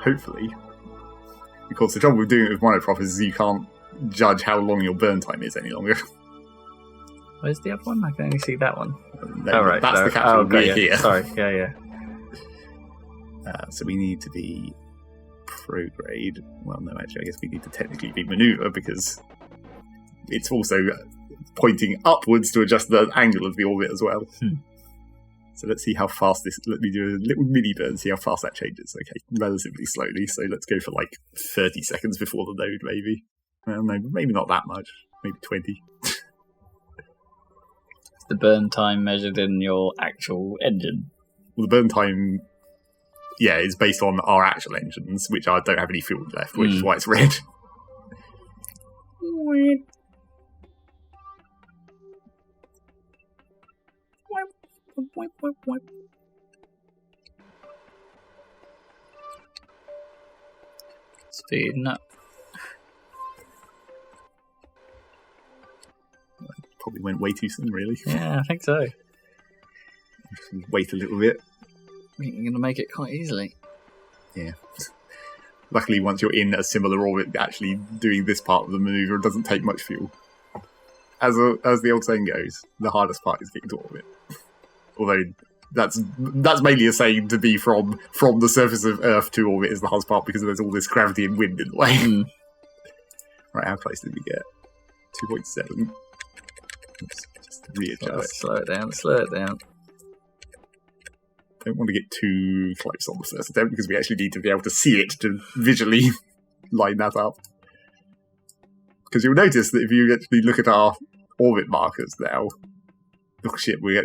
Hopefully. Because the trouble with doing it with monoprop is you can't judge how long your burn time is any longer. Where's the other one? I can only see that one. No, right. That's the capsule. We're here. Sorry, yeah. So we need to be prograde. Well, no, actually, I guess we need to technically be maneuver because it's also pointing upwards to adjust the angle of the orbit as well. So let's see how fast this... Let me do a little mini burn, see how fast that changes. Okay, relatively slowly. So let's go for like 30 seconds before the node, maybe. Well, no, maybe not that much. Maybe 20. Is the burn time measured in your actual engine? Well, the burn time, yeah, is based on our actual engines, which don't have any fuel left, which is why it's red. Speeding up. Probably went way too soon, really. Yeah, I think so. Wait a little bit. I think you're going to make it quite easily. Yeah. Luckily, once you're in a similar orbit, actually doing this part of the maneuver doesn't take much fuel. As the old saying goes, the hardest part is getting to orbit. Although that's mainly a saying to be from the surface of Earth to orbit is the hardest part because there's all this gravity and wind in the way. Right, how close did we get? 2.7. Just readjust. Slow it down. Don't want to get too close on the first attempt because we actually need to be able to see it to visually line that up. Because you'll notice that if you actually look at our orbit markers now, oh shit, we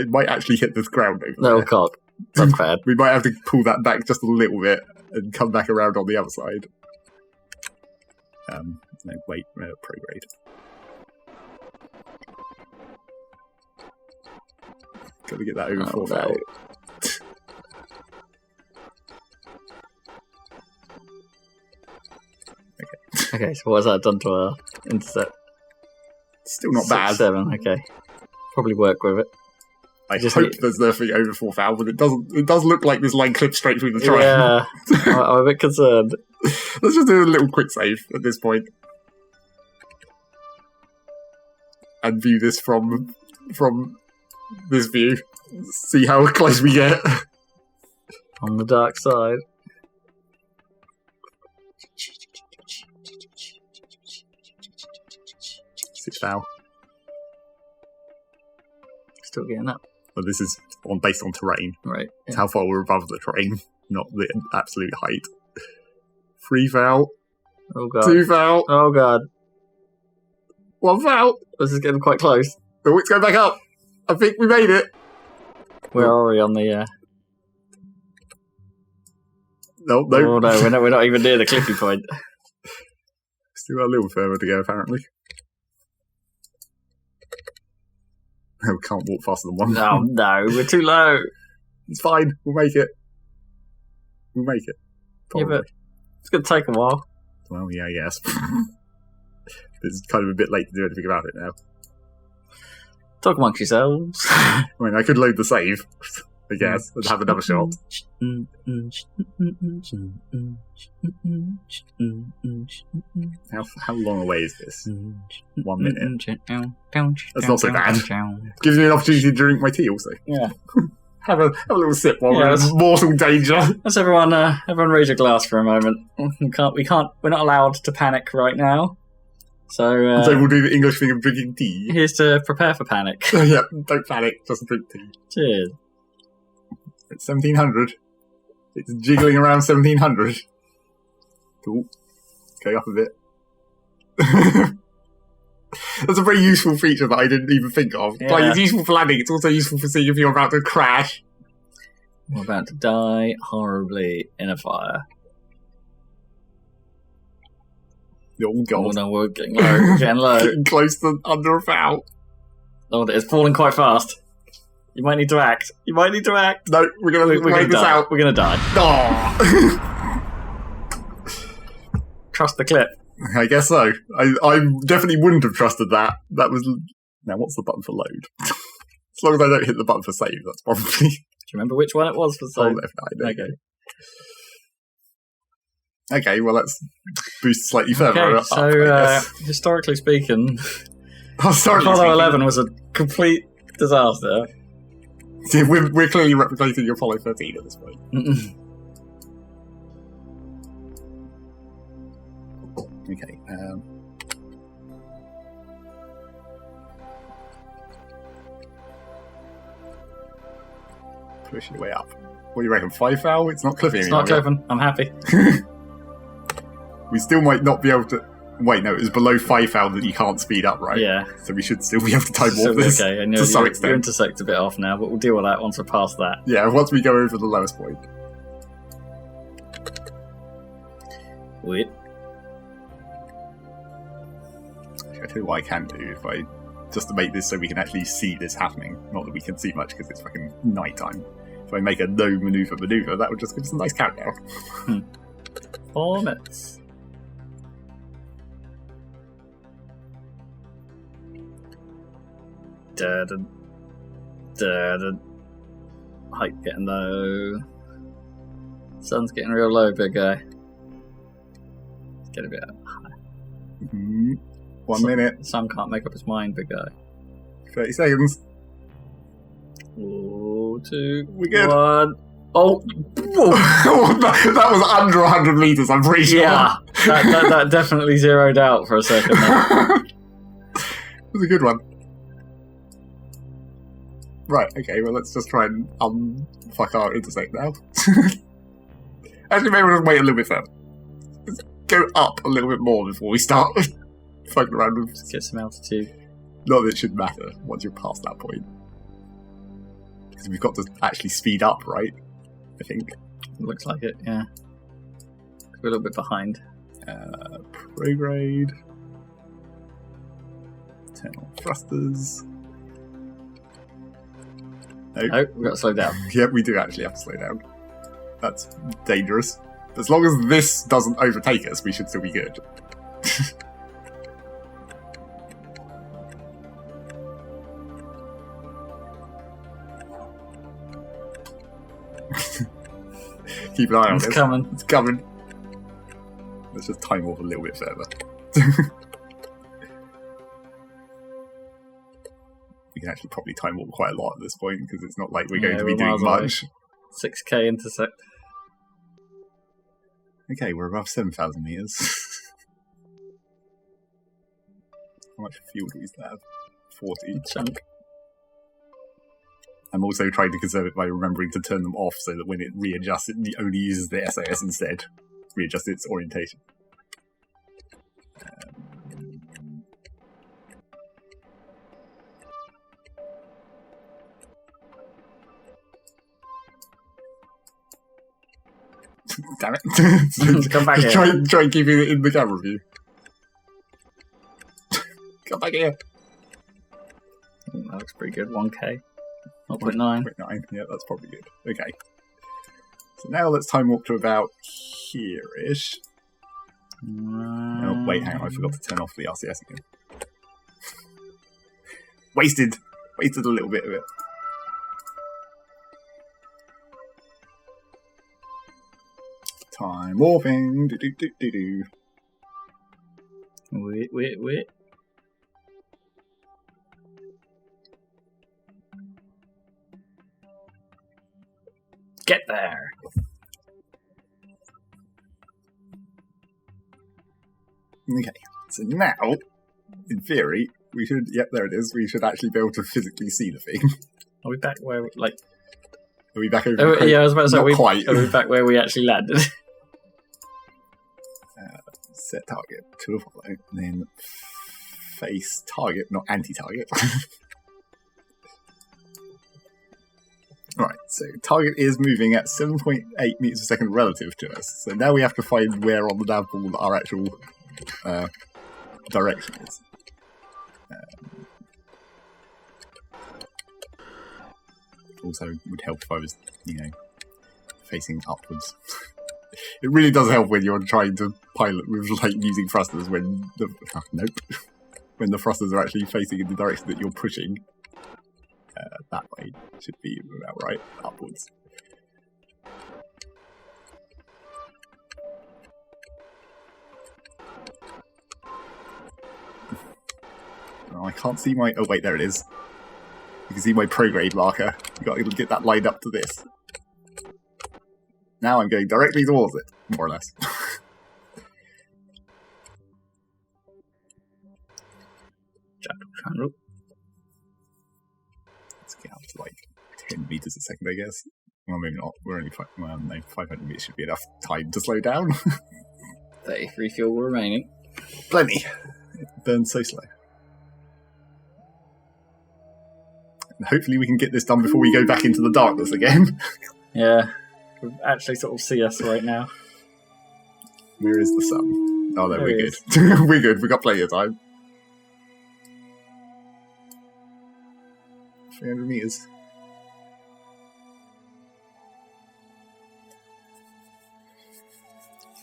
might actually hit the ground over there. Oh god, that's bad. We might have to pull that back just a little bit and come back around on the other side. No, wait, prograde. Gotta get that over 4,000. Okay, so what has that done to our intercept? Still not bad. 7, okay. Probably work with it. I just hope there's nothing over 4,000. It does look like this line clips straight through the triangle. Yeah, I'm a bit concerned. Let's just do a little quick save at this point. And view this from this view. See how close we get. On the dark side. 6 foul. Still getting up. Well, this is based on terrain. Right. It's how far we're above the terrain, not the absolute height. 3 foul. Oh god. 2 foul. Oh god. 1 foul. This is getting quite close. Oh, it's going back up. I think we made it. Where are we on the... No. Oh no, we're not even near the cliffy point. Still got a little further to go, apparently. No, we can't walk faster than 1. Oh no, we're too low. It's fine. We'll make it. We'll make it. Probably. Yeah, but it's going to take a while. Well, yeah, yes. It's kind of a bit late to do anything about it now. Talk amongst yourselves. I mean, I could load the save, I guess, and have another shot. How long away is this? 1 minute. That's not so bad. Gives me an opportunity to drink my tea also. Yeah. Have a little sip while we're in mortal danger. Let's everyone raise your glass for a moment. We're not allowed to panic right now. So we'll do the English thing of drinking tea. Here's to prepare for panic. Yeah, don't panic, just drink tea. Cheers. It's 1700. It's jiggling around 1700. Cool. Going up a bit. That's a very useful feature that I didn't even think of. Yeah. Like, it's useful for landing, it's also useful for seeing if you're about to crash. We're about to die horribly in a fire. Oh god. Oh no, we're getting low. Getting low. Getting close to under a foul. Oh, it's falling quite fast. You might need to act. No, we're gonna wait this die. out. We're gonna die. Oh. Trust the clip. I guess so. I definitely wouldn't have trusted that. That was... Now, what's the button for load? As long as I don't hit the button for save, that's probably... Do you remember which one it was for save? Left, okay, well, let's boost slightly further Okay, up. so, historically speaking, Apollo 11 was a complete disaster. See, we're clearly replicating Apollo 13 at this point. Okay. Pushing your way up. What do you reckon? 5 foul? It's not cliffy anymore. It's not cliffing. I'm happy. We still might not be able to... Wait, no, it was below 5 foul that you can't speed up, right? Yeah. So we should still be able to time warp this okay. I know to some extent. Your intersect's a bit off now, but we'll deal with that once we're past that. Yeah, once we go over the lowest point. Wait. I tell you what I can do just to make this so we can actually see this happening. Not that we can see much because it's fucking nighttime. If I make a no maneuver, that would just give us a nice countdown. 4 minutes. Height getting low. Sun's getting real low, big guy. Let's get a bit high. 1 minute. Sun can't make up his mind, big guy. 30 seconds. 4, 2, we good. 1. Oh! That was under 100 meters, I'm pretty sure. Yeah, that definitely zeroed out for a second. It was a good one. Right, okay, well, let's just try and fuck our intersect now. Actually, maybe we'll just wait a little bit further. Let's go up a little bit more before we start fucking around with... Let's get some altitude. Not that it should matter once you're past that point. Because we've got to actually speed up, right? I think. Looks like it, yeah. We're a little bit behind. Prograde. Turn on thrusters. Oh, we've got to slow down. Yep, we do actually have to slow down. That's dangerous. As long as this doesn't overtake us, we should still be good. Keep an eye on it. It's coming. It's coming. Let's just time off a little bit further. We can actually probably time warp quite a lot at this point because it's not like we're going to be we're doing miles away. much. 6k intersect. Okay, we're above 7,000 meters. How much fuel do we still have? 40. Chunk. I'm also trying to conserve it by remembering to turn them off so that when it readjusts, it only uses the SAS instead. Readjust its orientation. Damn it. Come back here. Try and keep it in the camera view. Come back here. That looks pretty good. 1k. 0.9. 0.9. Yeah, that's probably good. Okay. So now let's time warp to about here-ish. Oh, wait, hang on. I forgot to turn off the RCS again. Wasted a little bit of it. Time warping. Do. Wait. Get there. Okay, so now, in theory, we should. Yep, there it is. We should actually be able to physically see the thing. Are we back where, like... Are we back over? Oh, yeah, I was about to say, not quite. Are we back where we actually landed? Set target to a follow, and then face target, not anti-target. Right, so target is moving at 7.8 meters per second relative to us. So now we have to find where on the nav ball our actual direction is. Also, would help if I was, facing upwards. It really does help when you're trying to pilot with like using thrusters when the when the thrusters are actually facing in the direction that you're pushing. That way should be about right, upwards. Oh, I can't see my... Oh wait, there it is. You can see my prograde marker. You've got to get that lined up to this. Now I'm going directly towards it, more or less. Let's get up to like 10 meters a second, I guess. Well, maybe not. We're only 500 meters should be enough time to slow down. 33 fuel remaining. Plenty. It burns so slow. And hopefully we can get this done before we go back into the darkness again. Yeah. We actually sort of see us right now. Where is the sun? Oh, no, There we're he good. is. We're good. We've got plenty of time. 300 meters.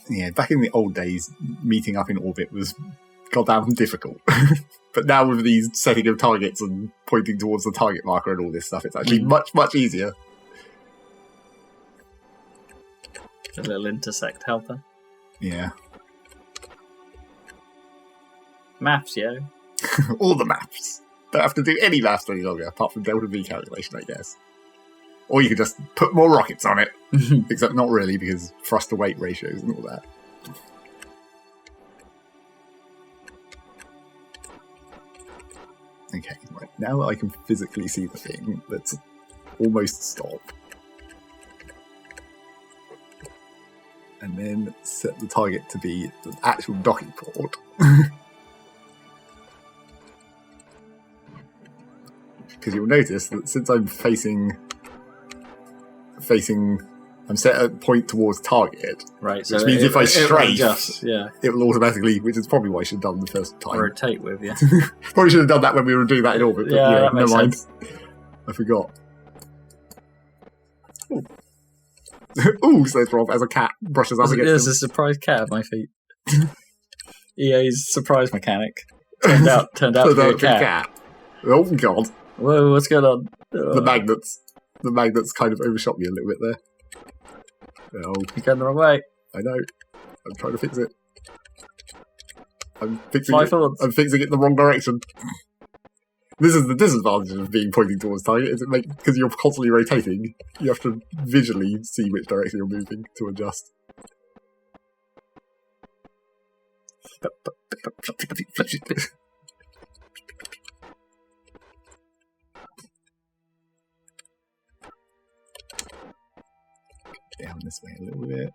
Yeah, back in the old days, meeting up in orbit was goddamn difficult. But now with these setting of targets and pointing towards the target marker and all this stuff, it's actually much, much easier. A little intersect helper. Yeah. Maths, yo. All the maths. Don't have to do any maths any longer, apart from delta V calculation, I guess. Or you could just put more rockets on it. Except not really, because thrust-to-weight ratios and all that. Okay, right. Now that I can physically see the thing, let's almost stop. And then set the target to be the actual docking port. Because you'll notice that since I'm I'm set at a point towards target, Right, which means if I strafe, yeah, it will automatically, which is probably what I should have done the first time. rotate with, yeah. Probably should have done that when we were doing that in orbit, but Yeah, that never makes mind. sense. I forgot. Ooh. Ooh, says Rob as a cat brushes up against There's him. a surprise cat at my feet. EA's surprise mechanic. Turned out to be a cat. Oh god. Whoa, what's going on? The magnets kind of overshot me a little bit there. Oh, You're going the wrong way. I know. I'm trying to fix it. I'm fixing Fly it. forwards. I'm fixing it in the wrong direction. This is the disadvantage of being pointing towards target, is it because you're constantly rotating, you have to visually see which direction you're moving to adjust. Down this way a little bit.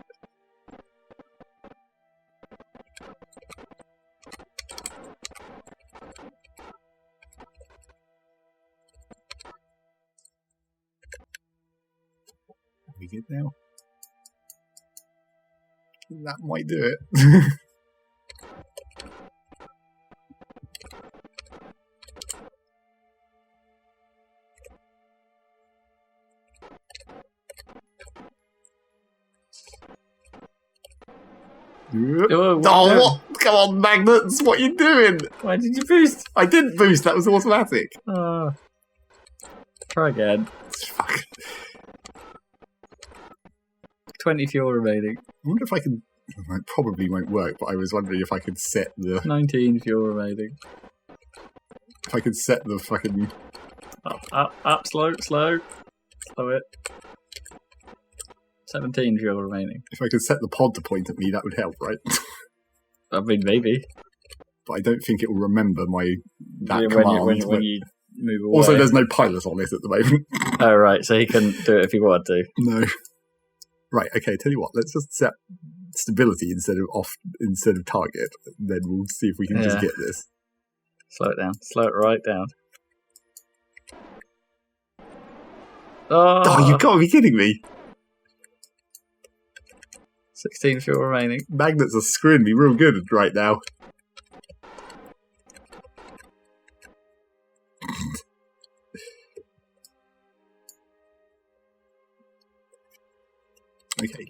Are we good now? That might do it. Oh, what? Come on, magnets! What are you doing? Why did you boost? I didn't boost. That was automatic. Try again. Fuck. 20 fuel remaining. I wonder if I can. It probably won't work, but I was wondering if I could set the. 19 fuel remaining. If I could set the fucking. Up, slow it. 17 fuel remaining. If I could set the pod to point at me, that would help, right? I mean, maybe. But I don't think it will remember that command. When you move away. Also, there's no pilot on it at the moment. Oh, right, so he couldn't do it if he wanted to. No. Right, okay, tell you what, let's just set stability instead of target. Then we'll see if we can just get this. Slow it down. Slow it right down. Oh, you've got to be kidding me. 16 fuel remaining. Magnets are screwing me real good right now. Okay,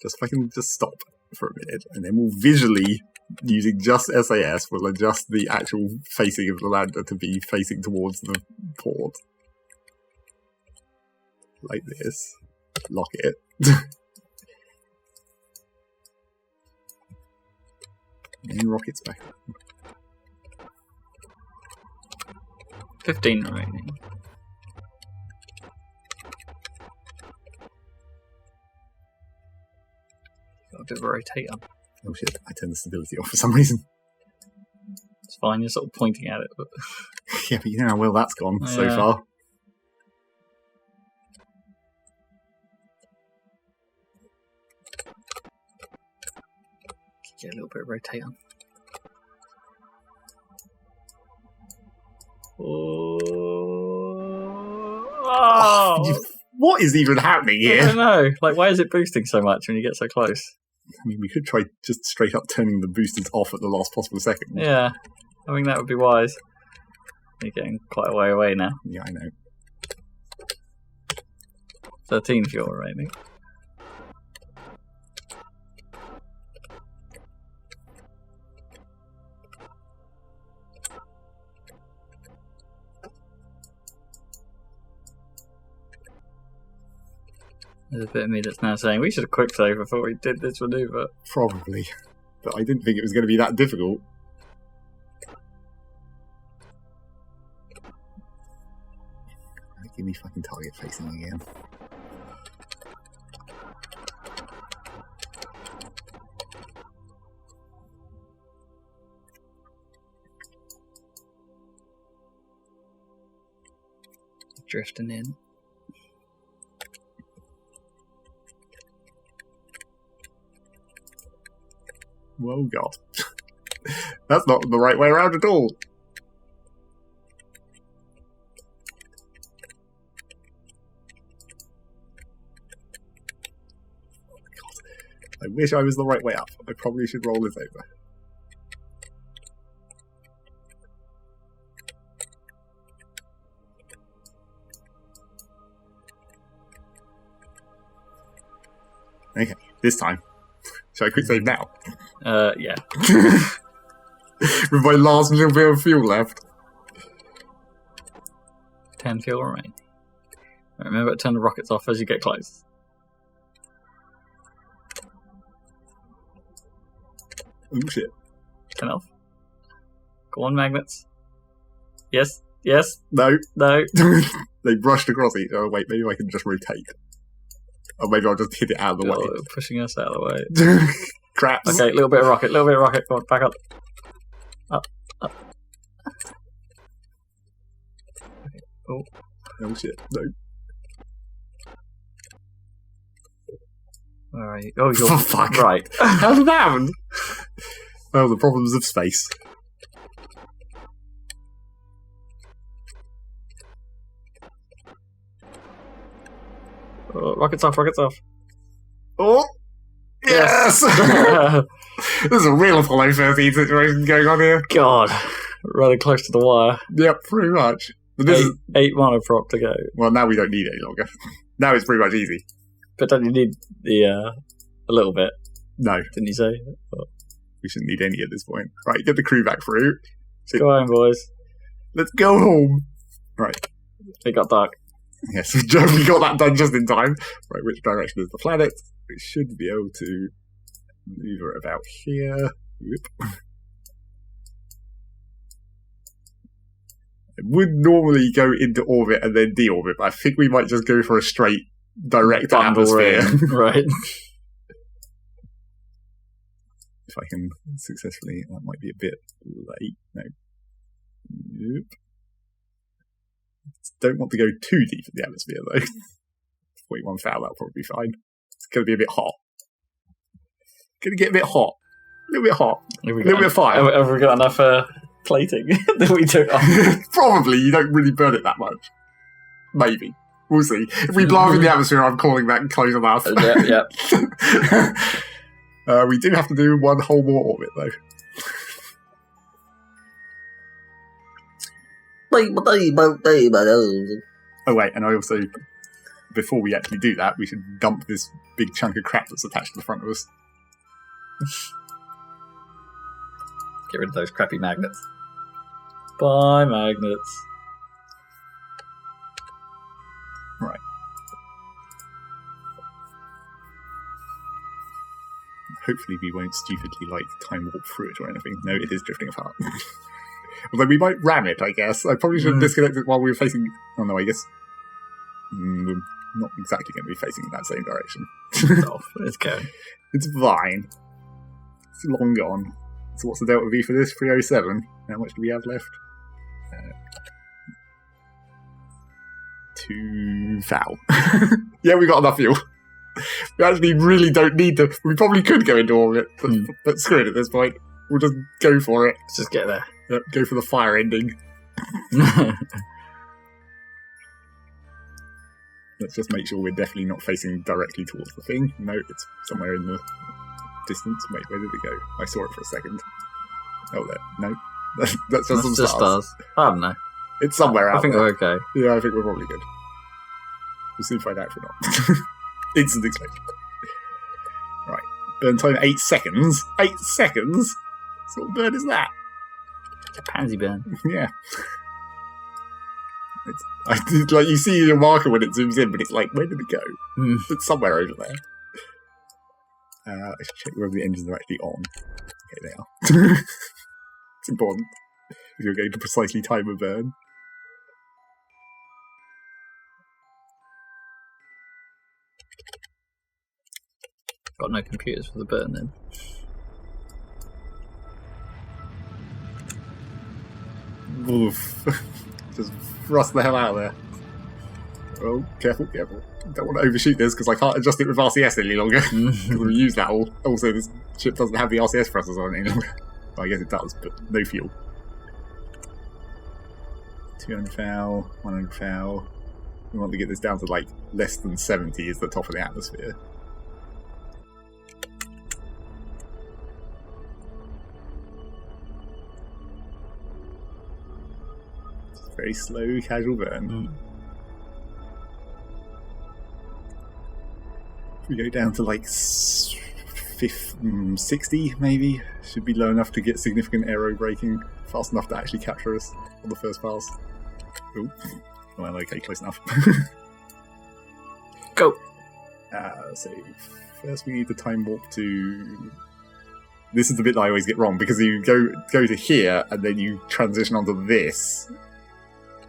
if I can just stop for a minute, and then we'll visually, using just SAS, we'll adjust the actual facing of the lander to be facing towards the port. Like this. Lock it. And then rockets back. 15 remaining. Got a bit of a rotate on. Oh shit, I turned the stability off for some reason. It's fine, you're sort of pointing at it. But... yeah, but you know how well that's gone so far. Get a little bit of rotate on. What is even happening here? I don't know. Like, why is it boosting so much when you get so close? I mean, we could try just straight up turning the boosters off at the last possible second. Yeah, I think that would be wise. You're getting quite a way away now. Yeah, I know. 13 fuel remaining. There's a bit of me that's now saying we should have quick save before we did this maneuver. Probably. But I didn't think it was going to be that difficult. Give me fucking target facing again. Drifting in. Oh god. That's not the right way around at all. Oh god. I wish I was the right way up. I probably should roll this over. Okay, this time. Shall I quick save now? Yeah. With my last little bit of fuel left. 10 fuel remain. Remember to turn the rockets off as you get close. Oh shit. 10 off. Go on, magnets. Yes. Yes. No. No. They brushed across each other. Wait, maybe I can just rotate. Or maybe I'll just hit it out of the way. Pushing us out of the way. Craps. Okay, little bit of rocket. Come on, back up. Up. Okay. Oh shit, no. Alright. Oh, you're... Oh, fuck. Right. How did that happen? Well, the problems of space. Oh, rockets off. Oh! Yes! There's a real Apollo 13 situation going on here. God. Running close to the wire. Yep, pretty much. But this is... 8 mana prop to go. Well, now we don't need it any longer. Now it's pretty much easy. But don't you need the, a little bit? No. Didn't you say? Oh. We shouldn't need any at this point. Right, get the crew back through. Go home, boys. Let's go home. Right. It got dark. Yes, we got that done just in time. Right, which direction is the planet? We should be able to maneuver about here. Whoop. It would normally go into orbit and then deorbit, but I think we might just go for a straight direct atmosphere. Right. If I can successfully, that might be a bit late. No. Nope. Don't want to go too deep in the atmosphere though. 41 foul, that'll probably be fine. It's going to be a bit hot. Going to get a bit hot. A little bit hot. A little bit of fire. Have we got enough plating that we took off? Probably. You don't really burn it that much. Maybe. We'll see. If we blow up in the atmosphere, I'm calling that close enough. Yeah. We do have to do one whole more orbit though. Oh wait, and I also, before we actually do that, we should dump this big chunk of crap that's attached to the front of us. Get rid of those crappy magnets. Bye, magnets. Right. Hopefully we won't stupidly, time warp through it or anything. No, it is drifting apart. Although we might ram it, I guess. I probably should disconnect it while we were facing... Oh, no, I guess... we're not exactly going to be facing in that same direction. It's off. It's going. It's fine. It's long gone. So what's the delta V for this? 307. How much do we have left? 2 foul. Yeah, we got enough fuel. We actually really don't need to... We probably could go into orbit, but screw it at this point. We'll just go for it. Let's just get there. Yep, go for the fire ending. Let's just make sure we're definitely not facing directly towards the thing. No, it's somewhere in the distance. Wait, where did it go? I saw it for a second. Oh, there. No. That's just some stars. I don't know. It's somewhere out I think there. we're okay. Yeah, I think we're probably good. We'll soon find out if we're not. Instant explosion. Right. Burn time 8 seconds. 8 seconds? What burn is that? It's a pansy burn. Yeah. You see your marker when it zooms in, but it's like, where did it go? It's somewhere over there. Let's check whether the engines are actually on. Okay, they are. It's important. If you're going to precisely time a burn. Got no computers for the burn then. Oof. Just thrust the hell out of there. Oh, careful. Don't want to overshoot this because I can't adjust it with RCS any longer. Because we use that all. Also, this ship doesn't have the RCS thrusters on it any longer. Well, I guess it does, but no fuel. 200 foul, 100 foul. We want to get this down to less than 70 is the top of the atmosphere. Very slow, casual burn. If we go down to 60, maybe, should be low enough to get significant aero braking, fast enough to actually capture us on the first pass. Oh, well, okay, close enough. Go. So first we need the time warp to. This is the bit that I always get wrong because you go to here and then you transition onto this.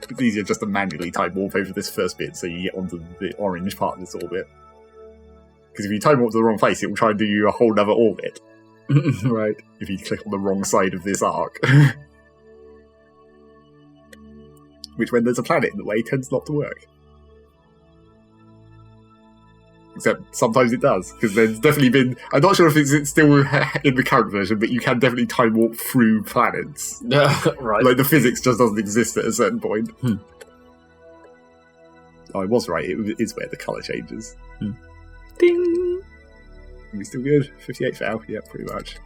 It's easier just to manually time warp over this first bit so you get onto the orange part of this orbit. Because if you time warp to the wrong place, it will try and do you a whole other orbit. Right. If you click on the wrong side of this arc. Which, when there's a planet in the way, tends not to work. Except sometimes it does, because there's definitely been... I'm not sure if it's still in the current version, but you can definitely time warp through planets. Right. Like, the physics just doesn't exist at a certain point. Oh, I was right, it is where the colour changes. Ding! Are we still good? 58 foul? Yeah, pretty much.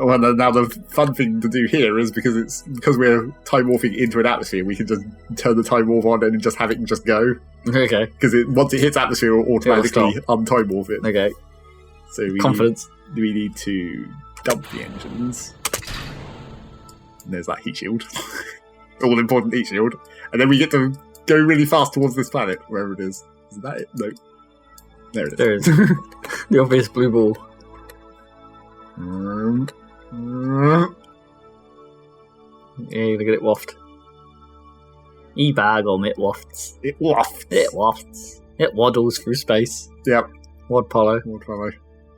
Oh, and now the fun thing to do here is because we're time warping into an atmosphere, we can just turn the time warp on and just have it just go. Okay. Because once it hits atmosphere, it'll automatically untime warp it. Okay. So Confidence. We need to dump the engines. And there's that heat shield. All important heat shield. And then we get to go really fast towards this planet, wherever it is. Is that it? No. There it is. There it is. The obvious blue ball. Yeah, look at it waft. E-bag on it wafts. It wafts. It wafts. It waddles through space. Yep. Wadpolo. Wadpolo.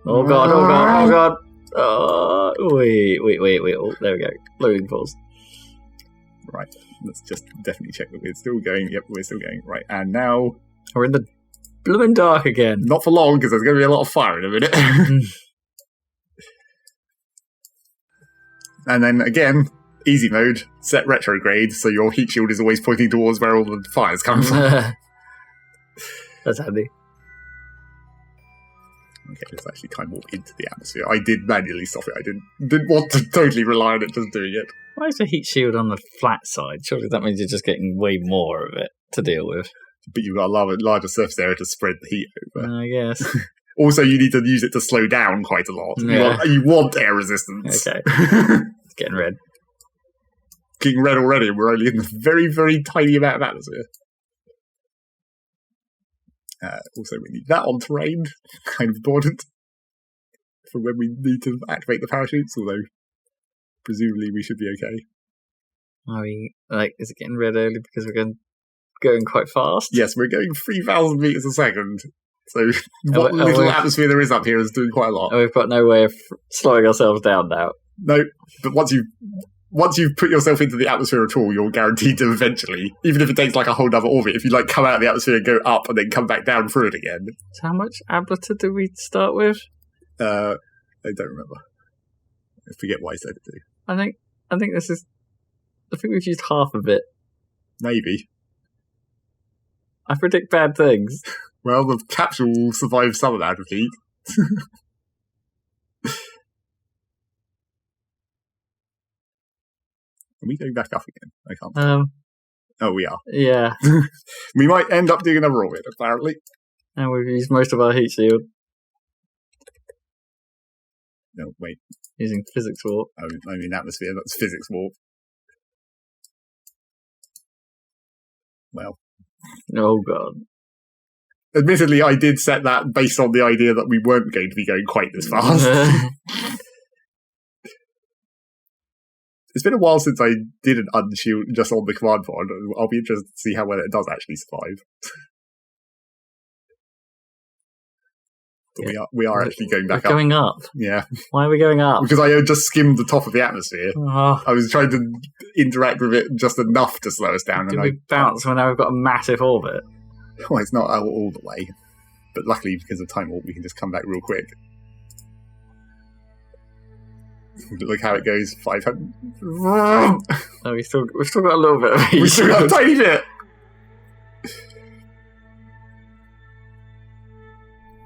Oh god, oh god, oh god. Wait. Oh, there we go. Loading pause. Right. Let's just definitely check that we're still going. Yep, we're still going. Right, and now... We're in the blooming dark again. Not for long, because there's going to be a lot of fire in a minute. And then, again, easy mode, set retrograde, so your heat shield is always pointing towards where all the fire's coming from. That's handy. Okay, let's actually time warp into the atmosphere. I did manually stop it. I didn't want to totally rely on it just doing it. Why is the heat shield on the flat side? Surely that means you're just getting way more of it to deal with. But you've got a larger surface area to spread the heat over. I guess. Also, you need to use it to slow down quite a lot. Yeah. You want air resistance. Okay. It's getting red. Getting red already, and we're only in a very, very tiny amount of atmosphere. Also, we need that on terrain. Kind of important. For when we need to activate the parachutes, although presumably we should be okay. Are we, is it getting red early because we're going quite fast? Yes, we're going 3,000 metres a second. So what little atmosphere there is up here is doing quite a lot. And we've got no way of slowing ourselves down now. No, but once you've put yourself into the atmosphere at all, you're guaranteed to eventually, even if it takes like a whole other orbit, if you like come out of the atmosphere and go up and then come back down through it again. So how much ablata do we start with? I don't remember. I forget what I said it to. I think we've used half of it. Maybe. I predict bad things. Well, the capsule will survive some amount of heat. Are we going back up again? I can't. Oh, we are. Yeah. We might end up doing another orbit, apparently. And we've used most of our heat shield. No, wait. Using physics warp. Oh, I mean atmosphere, that's physics warp. Well. Oh, God. Admittedly, I did set that based on the idea that we weren't going to be going quite this fast. It's been a while since I did an unshield just on the command pod. I'll be interested to see how well it does actually survive. But we are actually going back up. Going up? Yeah. Why are we going up? Because I just skimmed the top of the atmosphere. Oh. I was trying to interact with it just enough to slow us down. Did we bounce when now we've got a massive orbit? Well, it's not all the way. But luckily, because of time warp, we can just come back real quick. Look how it goes. 500. Oh, we've still got a little bit of heat. We still got a tiny bit.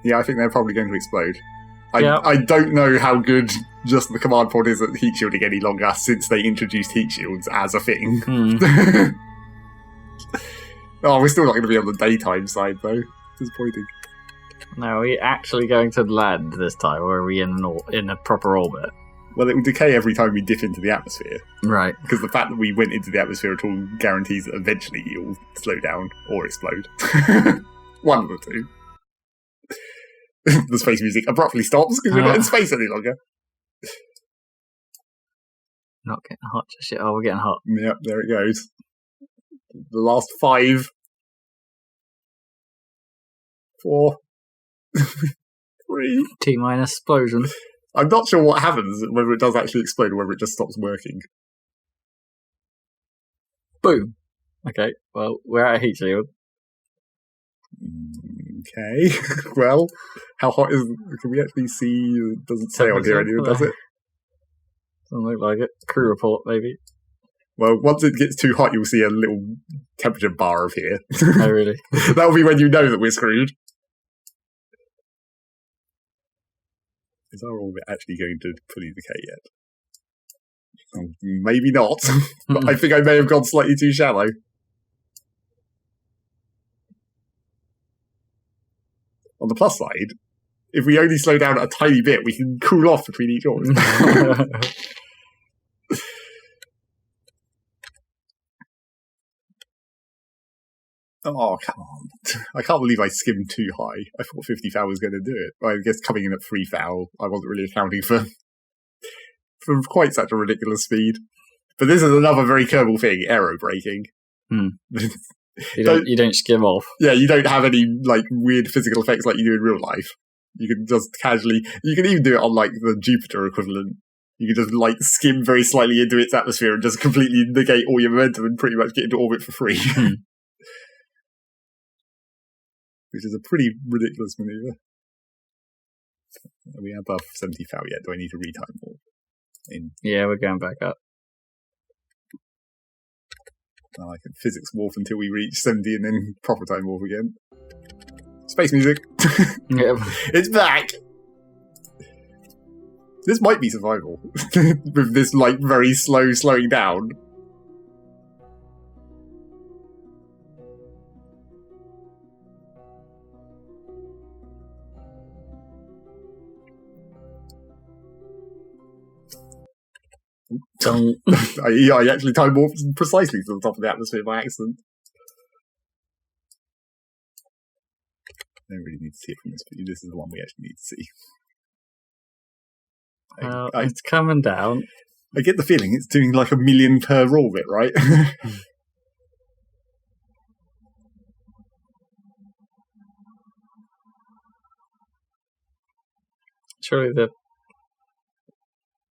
Yeah, I think they're probably going to explode. I don't know how good just the command pod is at heat shielding any longer since they introduced heat shields as a thing. Oh, we're still not going to be on the daytime side, though. Disappointing. Now, are we actually going to land this time, or are we in a proper orbit? Well, it will decay every time we dip into the atmosphere. Right. Because the fact that we went into the atmosphere at all guarantees that eventually you'll slow down or explode. One of the two. The space music abruptly stops because we're not in space any longer. Not getting hot just yet. Oh, we're getting hot. Yep, there it goes. The last 5, 4, 3. T-minus explosion. I'm not sure what happens, whether it does actually explode or whether it just stops working. Boom. Okay, well, we're at a heat shield. Okay. Well, how hot is... Can we actually see... It doesn't say on here anyway, does it? Doesn't look like it. Crew report, maybe. Well, once it gets too hot, you'll see a little temperature bar appear. Oh, really? That'll be when you know that we're screwed. Is our orbit actually going to fully decay yet? Oh, maybe not. But I think I may have gone slightly too shallow. On the plus side, if we only slow down a tiny bit, we can cool off between each orbit. Oh, come on. I can't believe I skimmed too high. I thought 50 foul was going to do it. I guess coming in at 3 foul, I wasn't really accounting for quite such a ridiculous speed. But this is another very Kerbal thing, aero braking. You don't skim off. Yeah, you don't have any like weird physical effects like you do in real life. You can just casually... You can even do it on like the Jupiter equivalent. You can just like skim very slightly into its atmosphere and just completely negate all your momentum and pretty much get into orbit for free. Which is a pretty ridiculous maneuver. Are we above 70 foul yet? Do I need to retime more? Yeah, we're going back up. Oh, I can physics warp until we reach 70 and then proper time warp again. Space music! Yep. It's back! This might be survival. With this, like, very slowing down. I actually time warped precisely to the top of the atmosphere by accident. I don't really need to see it from this view. This is the one we actually need to see. It's coming down. I get the feeling it's doing like 1 million per orbit, right? Surely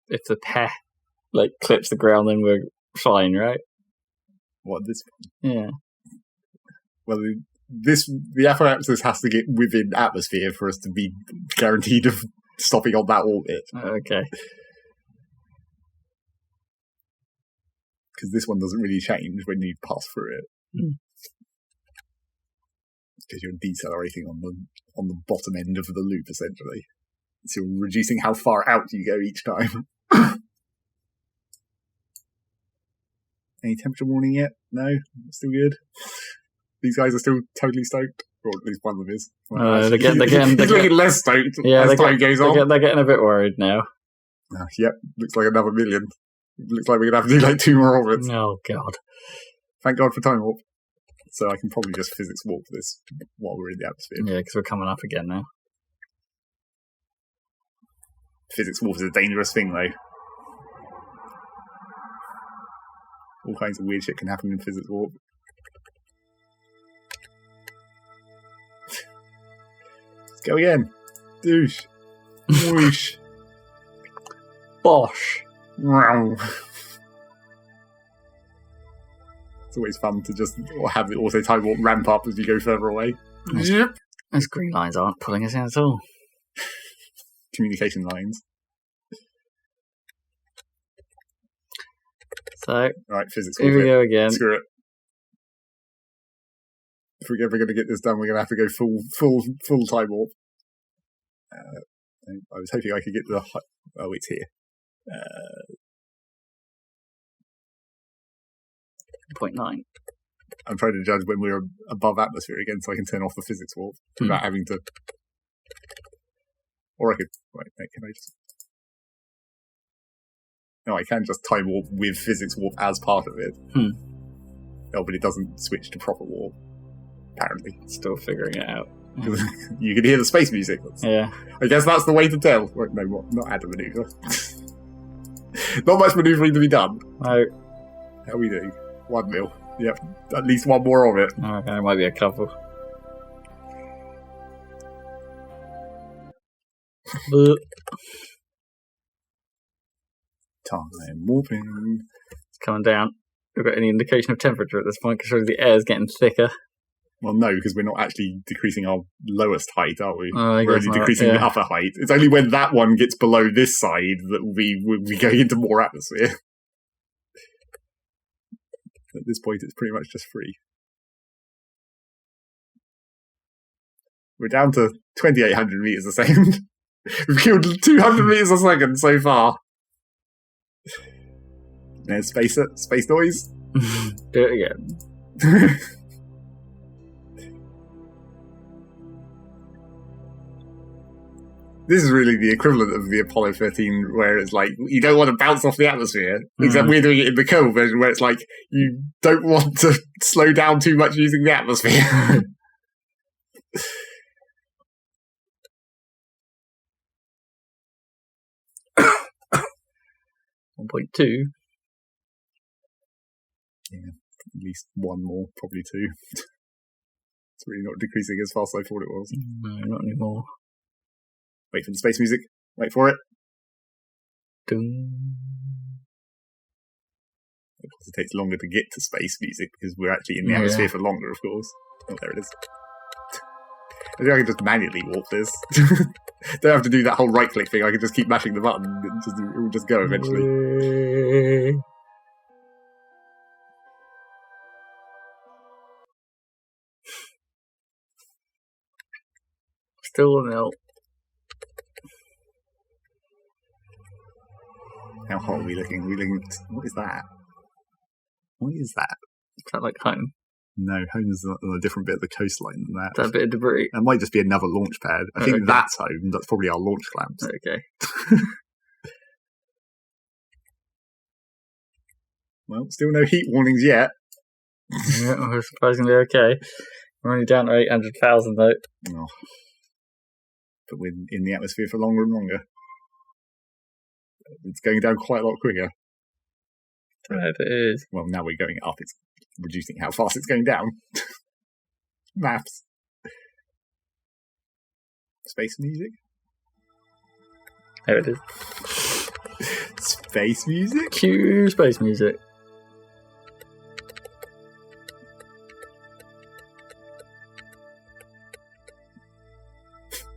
if the pair like clips the ground, then we're fine, right? What, this? Yeah. Well, the apparatus has to get within atmosphere for us to be guaranteed of stopping on that orbit. Okay. Because this one doesn't really change when you pass through it. Because you're decelerating on the bottom end of the loop, essentially. So you're reducing how far out you go each time. Any temperature warning yet? No? Still good? These guys are still totally stoked? Or at least one of them is. Well, he's looking less stoked as time goes on. They're getting a bit worried now. Yep, looks like another 1 million. Looks like we're going to have to do like 2 more orbits. Oh, God. Thank God for time warp. So I can probably just physics warp this while we're in the atmosphere. Yeah, because we're coming up again now. Physics warp is a dangerous thing, though. All kinds of weird shit can happen in physics warp. Let's go again. Douche. Whoosh. Bosh. Wow. It's always fun to just have the auto time warp ramp up as you go further away. Those green lines aren't pulling us in at all. Communication lines. So, right, physics. Here we go again. Screw it. If we're ever going to get this done, we're going to have to go full time warp. I was hoping I could get the... Oh, it's here. 0.9. I'm trying to judge when we're above atmosphere again so I can turn off the physics warp without having to... Or I could... Wait, can I just... No, I can just time warp with physics warp as part of it. Oh, but it doesn't switch to proper warp, apparently. Still figuring it out. You can hear the space music. Yeah. I guess that's the way to tell. Wait, no, not add a maneuver. Not much manoeuvring to be done. No. How are we doing? 1 mil. Yep. At least one more of it. Okay, there might be a couple. Time warping. It's coming down. Have we got any indication of temperature at this point? Because surely the air is getting thicker. Well, no, because we're not actually decreasing our lowest height, are we? We're only decreasing the upper height. It's only when that one gets below this side that we'll be going into more atmosphere. At this point, it's pretty much just free. We're down to 2,800 meters a second. We've killed 200 meters a second so far. There's space noise. Do it again. This is really the equivalent of the Apollo 13, where it's like, you don't want to bounce off the atmosphere, except we're doing it in the Kerbal version, where it's like, you don't want to slow down too much using the atmosphere. 1.2. Yeah, at least one more, probably two. It's really not decreasing as fast as I thought it was. No, not anymore. Wait for the space music. Wait for it. Dun. Of course, it takes longer to get to space music because we're actually in the atmosphere for longer, of course. Oh, there it is. I think I can just manually warp this. Don't have to do that whole right-click thing. I can just keep mashing the button. It will just go eventually. Still a nil. How hot are we looking? What is that? What is that? Is that like home? No, home is on a different bit of the coastline than that. That bit of debris? That might just be another launch pad. I think that's home. That's probably our launch clamps. Okay. Well, still no heat warnings yet. Yeah, we're surprisingly okay. We're only down to 800,000 though. Oh. But we're in the atmosphere for longer and longer. It's going down quite a lot quicker. I don't know if it is. Well, now we're going up. It's reducing how fast it's going down. Maps. Space music? There it is. Space music? Cue space music.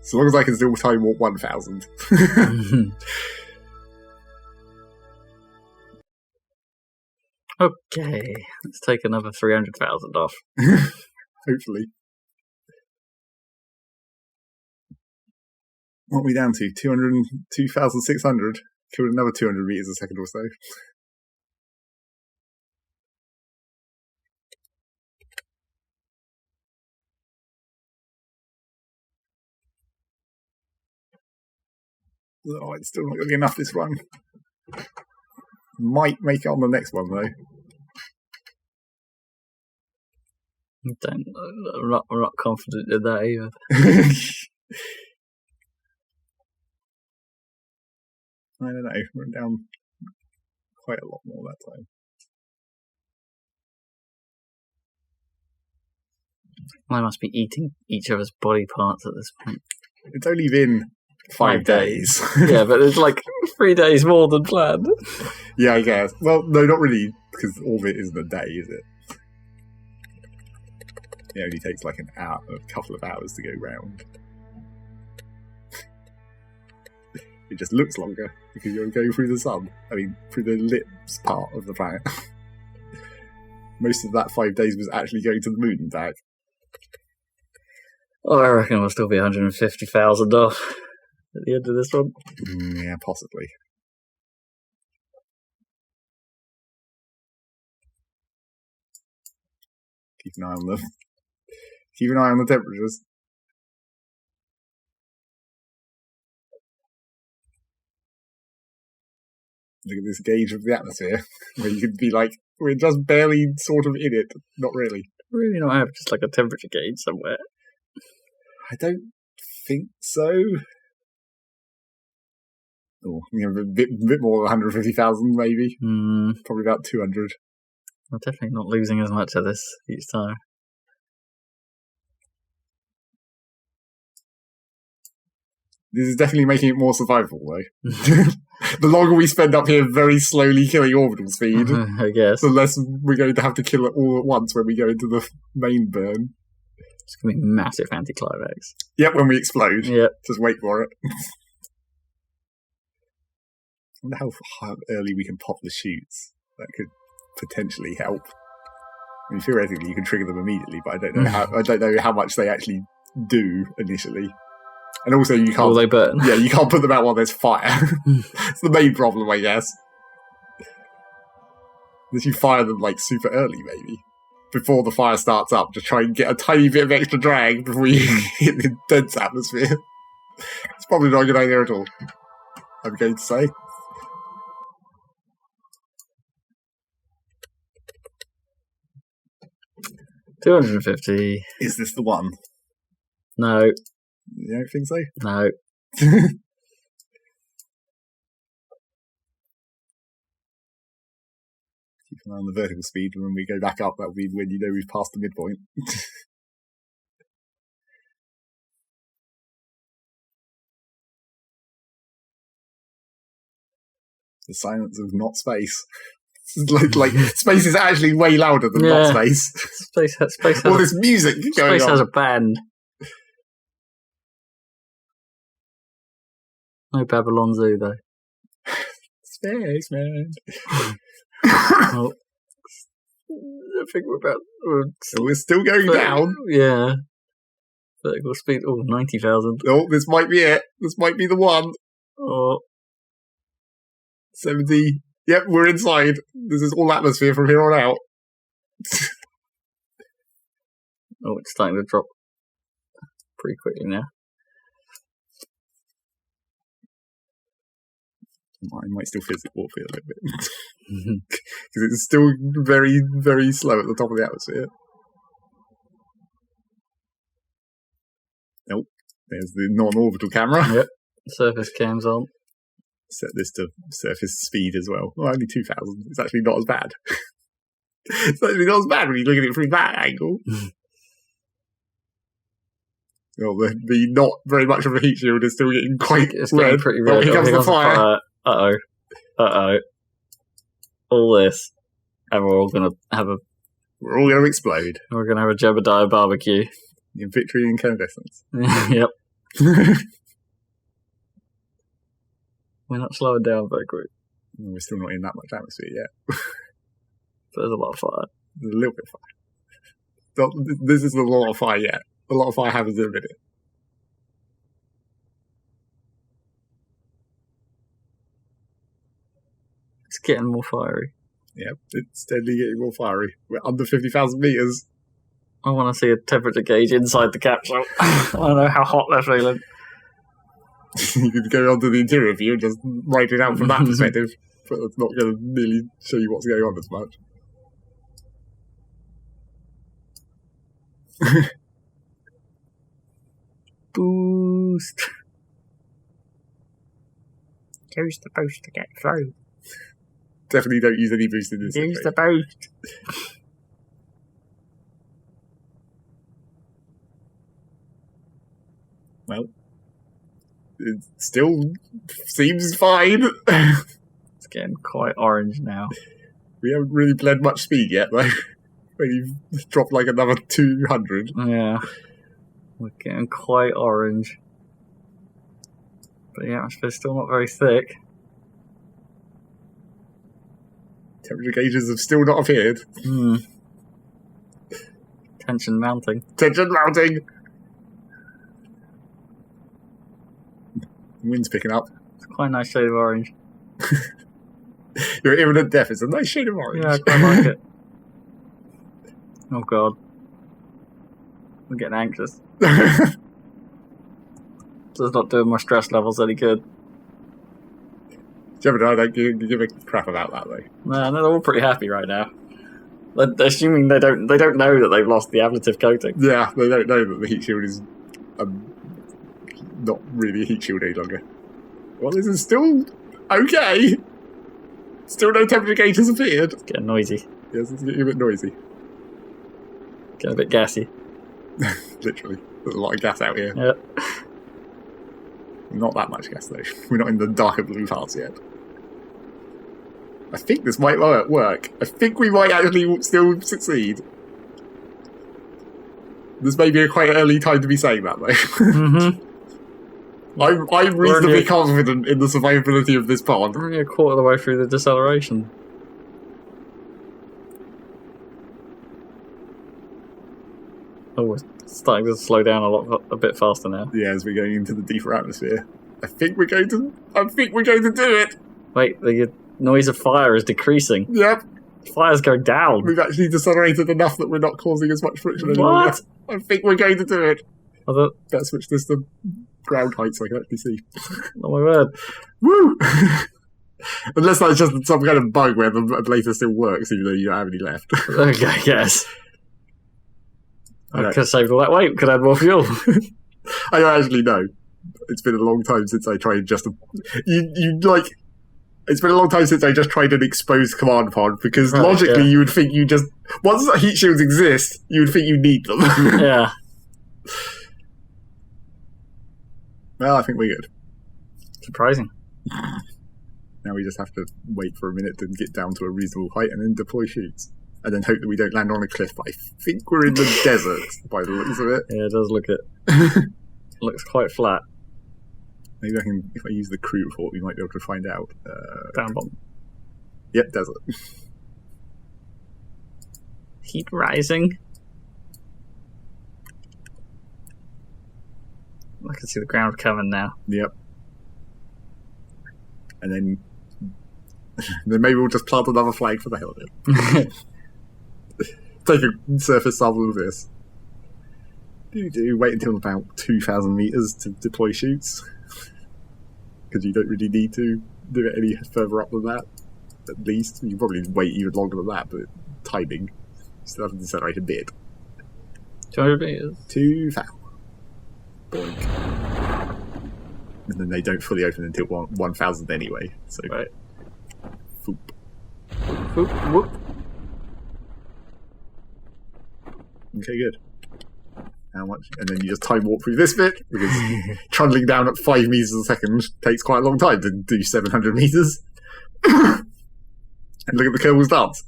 As long as I can still time warp 1,000. Okay, let's take another 300,000 off. Hopefully. What are we down to? 2,600. Killed another 200 meters a second or so. Oh, it's still not going to be enough this run. Might make it on the next one, though. I'm not confident in that either. I don't know. We're down quite a lot more that time. I must be eating each other's body parts at this point. It's only been 5 days. Yeah, but it's like 3 days more than planned. Yeah, I guess. Well, no, not really, because orbit isn't a day, is it? It only takes like an hour, a couple of hours to go round. It just looks longer because you're going through the sun. I mean, through the ellipse part of the planet. Most of that 5 days was actually going to the moon and back. Oh, I reckon we'll still be 150,000 off at the end of this one. Yeah, possibly. Keep an eye on them. Keep an eye on the temperatures. Look at this gauge of the atmosphere, where you could be like, we're just barely sort of in it. Not really. Really not have just like a temperature gauge somewhere. I don't think so. Or a bit more than 150,000, maybe. Hmm. Probably about 200. I'm definitely not losing as much of this each time. This is definitely making it more survivable, though. The longer we spend up here very slowly killing orbital speed, I guess. the less we're going to have to kill it all at once when we go into the main burn. It's going to be massive anticlimax. Yep, when we explode. Yep. Just wait for it. I wonder how early we can pop the shoots. That could potentially help. I mean, theoretically, you can trigger them immediately, but I don't know how much they actually do initially. And also, you can't. Will they burn? Yeah, you can't put them out while there's fire. It's the main problem, I guess. Unless you fire them like super early, maybe before the fire starts up, to try and get a tiny bit of extra drag before you hit the dense atmosphere. It's probably not a good idea at all, I'm going to say. $250. Is this the one? No. You don't think so? No. Keep an eye on the vertical speed, and when we go back up, that'll be when you know we've passed the midpoint. The silence of not space. like space is actually way louder than not space. Space has all this music going on. Space has a band. No Babylon Zoo, though. Space, man. Oh. I think we're still going down. Yeah. Vertical speed. Oh, 90,000. Oh, this might be it. This might be the one. Oh. 70. Yep, we're inside. This is all atmosphere from here on out. Oh, it's starting to drop pretty quickly now. I might still warp it a little bit. Because it's still very, very slow at the top of the atmosphere. Nope. There's the non-orbital camera. Yep. Surface cam's on. Set this to surface speed as well. Well, only 2,000. It's actually not as bad. It's actually not as bad when you look at it from that angle. Well, the not very much of a heat shield is still getting quite it's red. Getting pretty red. Oh, here comes the fire. Uh-oh. All this. And we're all going to explode. We're going to have a Jebediah barbecue. In victory and incandescence. Yep. We're not slowing down very quick. We're still not in that much atmosphere yet. But there's a lot of fire. There's a little bit of fire. This isn't a lot of fire yet. A lot of fire happens in a minute. It's getting more fiery. Yep, it's steadily getting more fiery. We're under 50,000 meters. I want to see a temperature gauge inside the capsule. I want to know how hot they're feeling. You could go onto the interior view and just write it out from that perspective, but it's not going to really show you what's going on as much. Boost. Use the boost to get through. Definitely don't use any boost in this. Use the boost. Well, it still seems fine. It's getting quite orange now. We haven't really bled much speed yet, though. When you've dropped like another 200. Yeah. We're getting quite orange. But the atmosphere's still not very thick. Temperature gauges have still not appeared. Tension mounting. Tension mounting! The wind's picking up. It's quite a nice shade of orange. You're imminent death. It's a nice shade of orange. Yeah, I quite like it. Oh god. I'm getting anxious. It's not doing my stress levels any good. Gemini, don't give a crap about that, though. No, they're all pretty happy right now. They're assuming they don't know that they've lost the ablative coating. Yeah, they don't know that the heat shield is not really a heat shield any longer. Well, this is still okay. Still no temperature gauge has appeared. It's getting noisy. Yes, it's getting a bit noisy. Getting a bit gassy. Literally. There's a lot of gas out here. Yeah. Not that much gas, though. We're not in the darker blue parts yet. I think this might work. I think we might actually still succeed. This may be a quite early time to be saying that, though. Mm-hmm. I'm reasonably confident in the survivability of this pod. We're only a quarter of the way through the deceleration. Oh, we're starting to slow down a bit faster now. Yeah, as we're going into the deeper atmosphere. I think we're going to do it! Wait, the noise of fire is decreasing. Yep. Fire's going down. We've actually decelerated enough that we're not causing as much friction anymore. What? I think we're going to do it. Better switch this to ground height so I can actually see. Oh my word. Woo! Unless that's just some kind of bug where the ablator still works even though you don't have any left. Okay, yes. I could have saved all that weight. Could have had more fuel. I don't actually know. It's been a long time since I tried just it's been a long time since I just tried an exposed command pod because logically you would think once heat shields exist, you would think you need them. Yeah. Well, I think we're good. Surprising. Now we just have to wait for a minute to get down to a reasonable height and then deploy chutes. And then hope that we don't land on a cliff. But I think we're in the desert by the looks of it. Yeah, it does look it. Looks quite flat. Maybe if I use the crew report, we might be able to find out. Down bottom. Yep, desert. Heat rising. I can see the ground coming now. Yep. And then maybe we'll just plant another flag for the hell of it. Take a surface sample of this. Wait until about 2,000 meters to deploy chutes. Because you don't really need to do it any further up than that. At least. You probably wait even longer than that, but timing. Still have to decelerate a bit. 200 meters. 2,000. Boink. And then they don't fully open until 1,000 anyway. So, right. Foop. Whoop, whoop. Okay, good. How much? And then you just time warp through this bit, because trundling down at 5 meters a second takes quite a long time to do 700 meters. And look at the Kerbal's dance.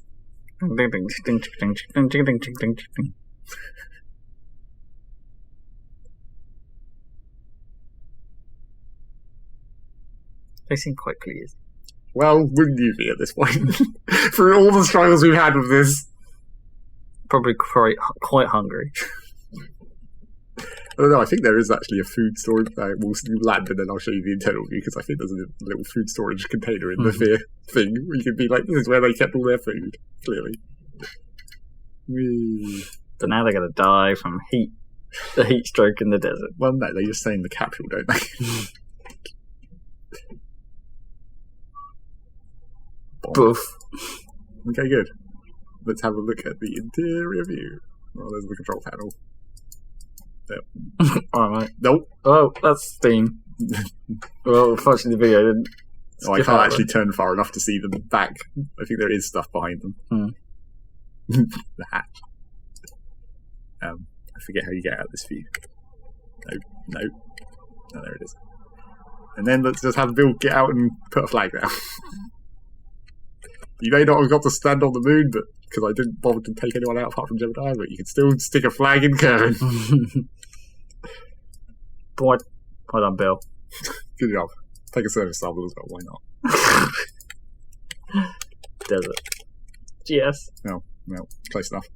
They seem quite pleased. Well, wouldn't you be at this point? Through all the struggles we've had with this. Probably quite hungry. I don't know, I think there is actually a food storage. We'll land and then I'll show you the internal view because I think there's a little food storage container in the thing where you can be like, this is where they kept all their food, clearly. Whee. But now they're going to die from the heat stroke in the desert. Well, no, they just stay in the capsule, don't they? Boof. Okay, good. Let's have a look at the interior view. Oh, there's the control panel. Yep. Alright. Nope. Oh, that's Steam. Well, unfortunately the video didn't. Oh, I can't actually turn far enough to see them back. I think there is stuff behind them. The hatch. I forget how you get out of this view. No. Oh, there it is. And then let's just have Bill get out and put a flag down. You may not have got to stand on the moon, but because I didn't bother to take anyone out apart from Gemini, but you can still stick a flag in Kevin. Boy, well done, Bill. Good job. Take a service sample as well, why not? Desert. GS. No, close enough.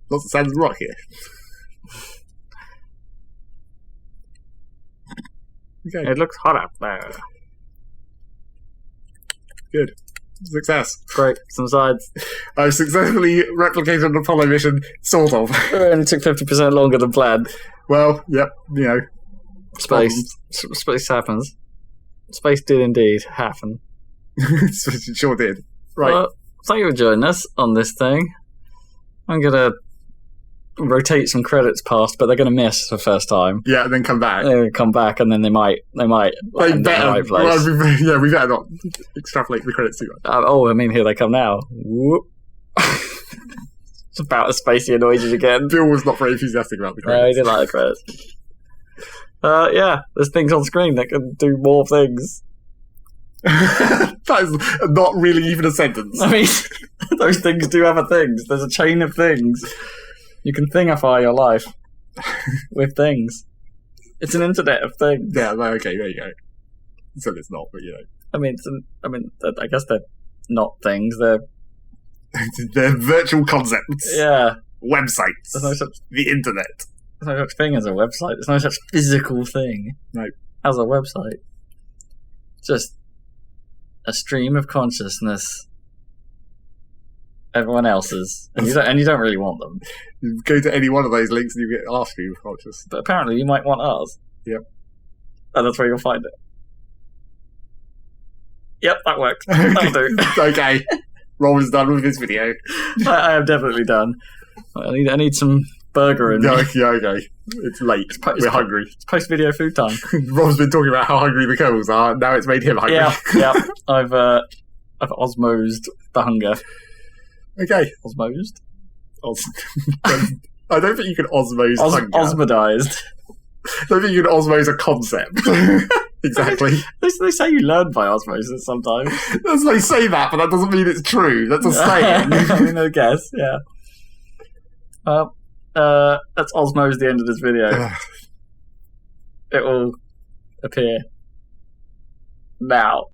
Lots of sand and rock here. Okay. It looks hot up there. Good. Success. Great. Some sides. I've successfully replicated an Apollo mission, sort of. It only took 50% longer than planned. Well, yep, you know. Space happens. Space did indeed happen. It sure did. Right. Well, thank you for joining us on this thing. I'm going to rotate some credits past, but they're going to miss the first time. Yeah, and then come back. They're going to come back, and then they might land in the right place. Well, we better not extrapolate the credits too much. Here they come now. Whoop. It's about as spacey and noisy again. Bill was not very enthusiastic about the credits. No, he didn't like the credits. There's things on screen that can do more things. That is not really even a sentence. I mean, those things do have a things. There's a chain of things. You can thingify your life with things. It's an internet of things. Yeah, okay, there you go. So it's not, but I guess they're not things. They're virtual concepts. Yeah. Websites. There's no such the internet. There's no such thing as a website. There's no such physical thing. No. As a website. Just a stream of consciousness. Everyone else's. And you don't really want them. You go to any one of those links and you get our stream of consciousness. But apparently you might want ours. Yep. And that's where you'll find it. Yep, that works. That'll do. Okay. Rob is done with this video. I am definitely done. I need some burger in me. Yeah, okay. It's late. We're hungry. It's post-video food time. Rob's been talking about how hungry the Kerbals are. Now it's made him hungry. Yeah. I've osmosed the hunger. Okay. Osmosed? I don't think you can osmose hunger. Osmodized. I don't think you can osmose a concept. Exactly. They say you learn by osmosis sometimes. They say that, but that doesn't mean it's true. That's a saying. I guess, yeah. Let's osmose the end of this video. It will appear now.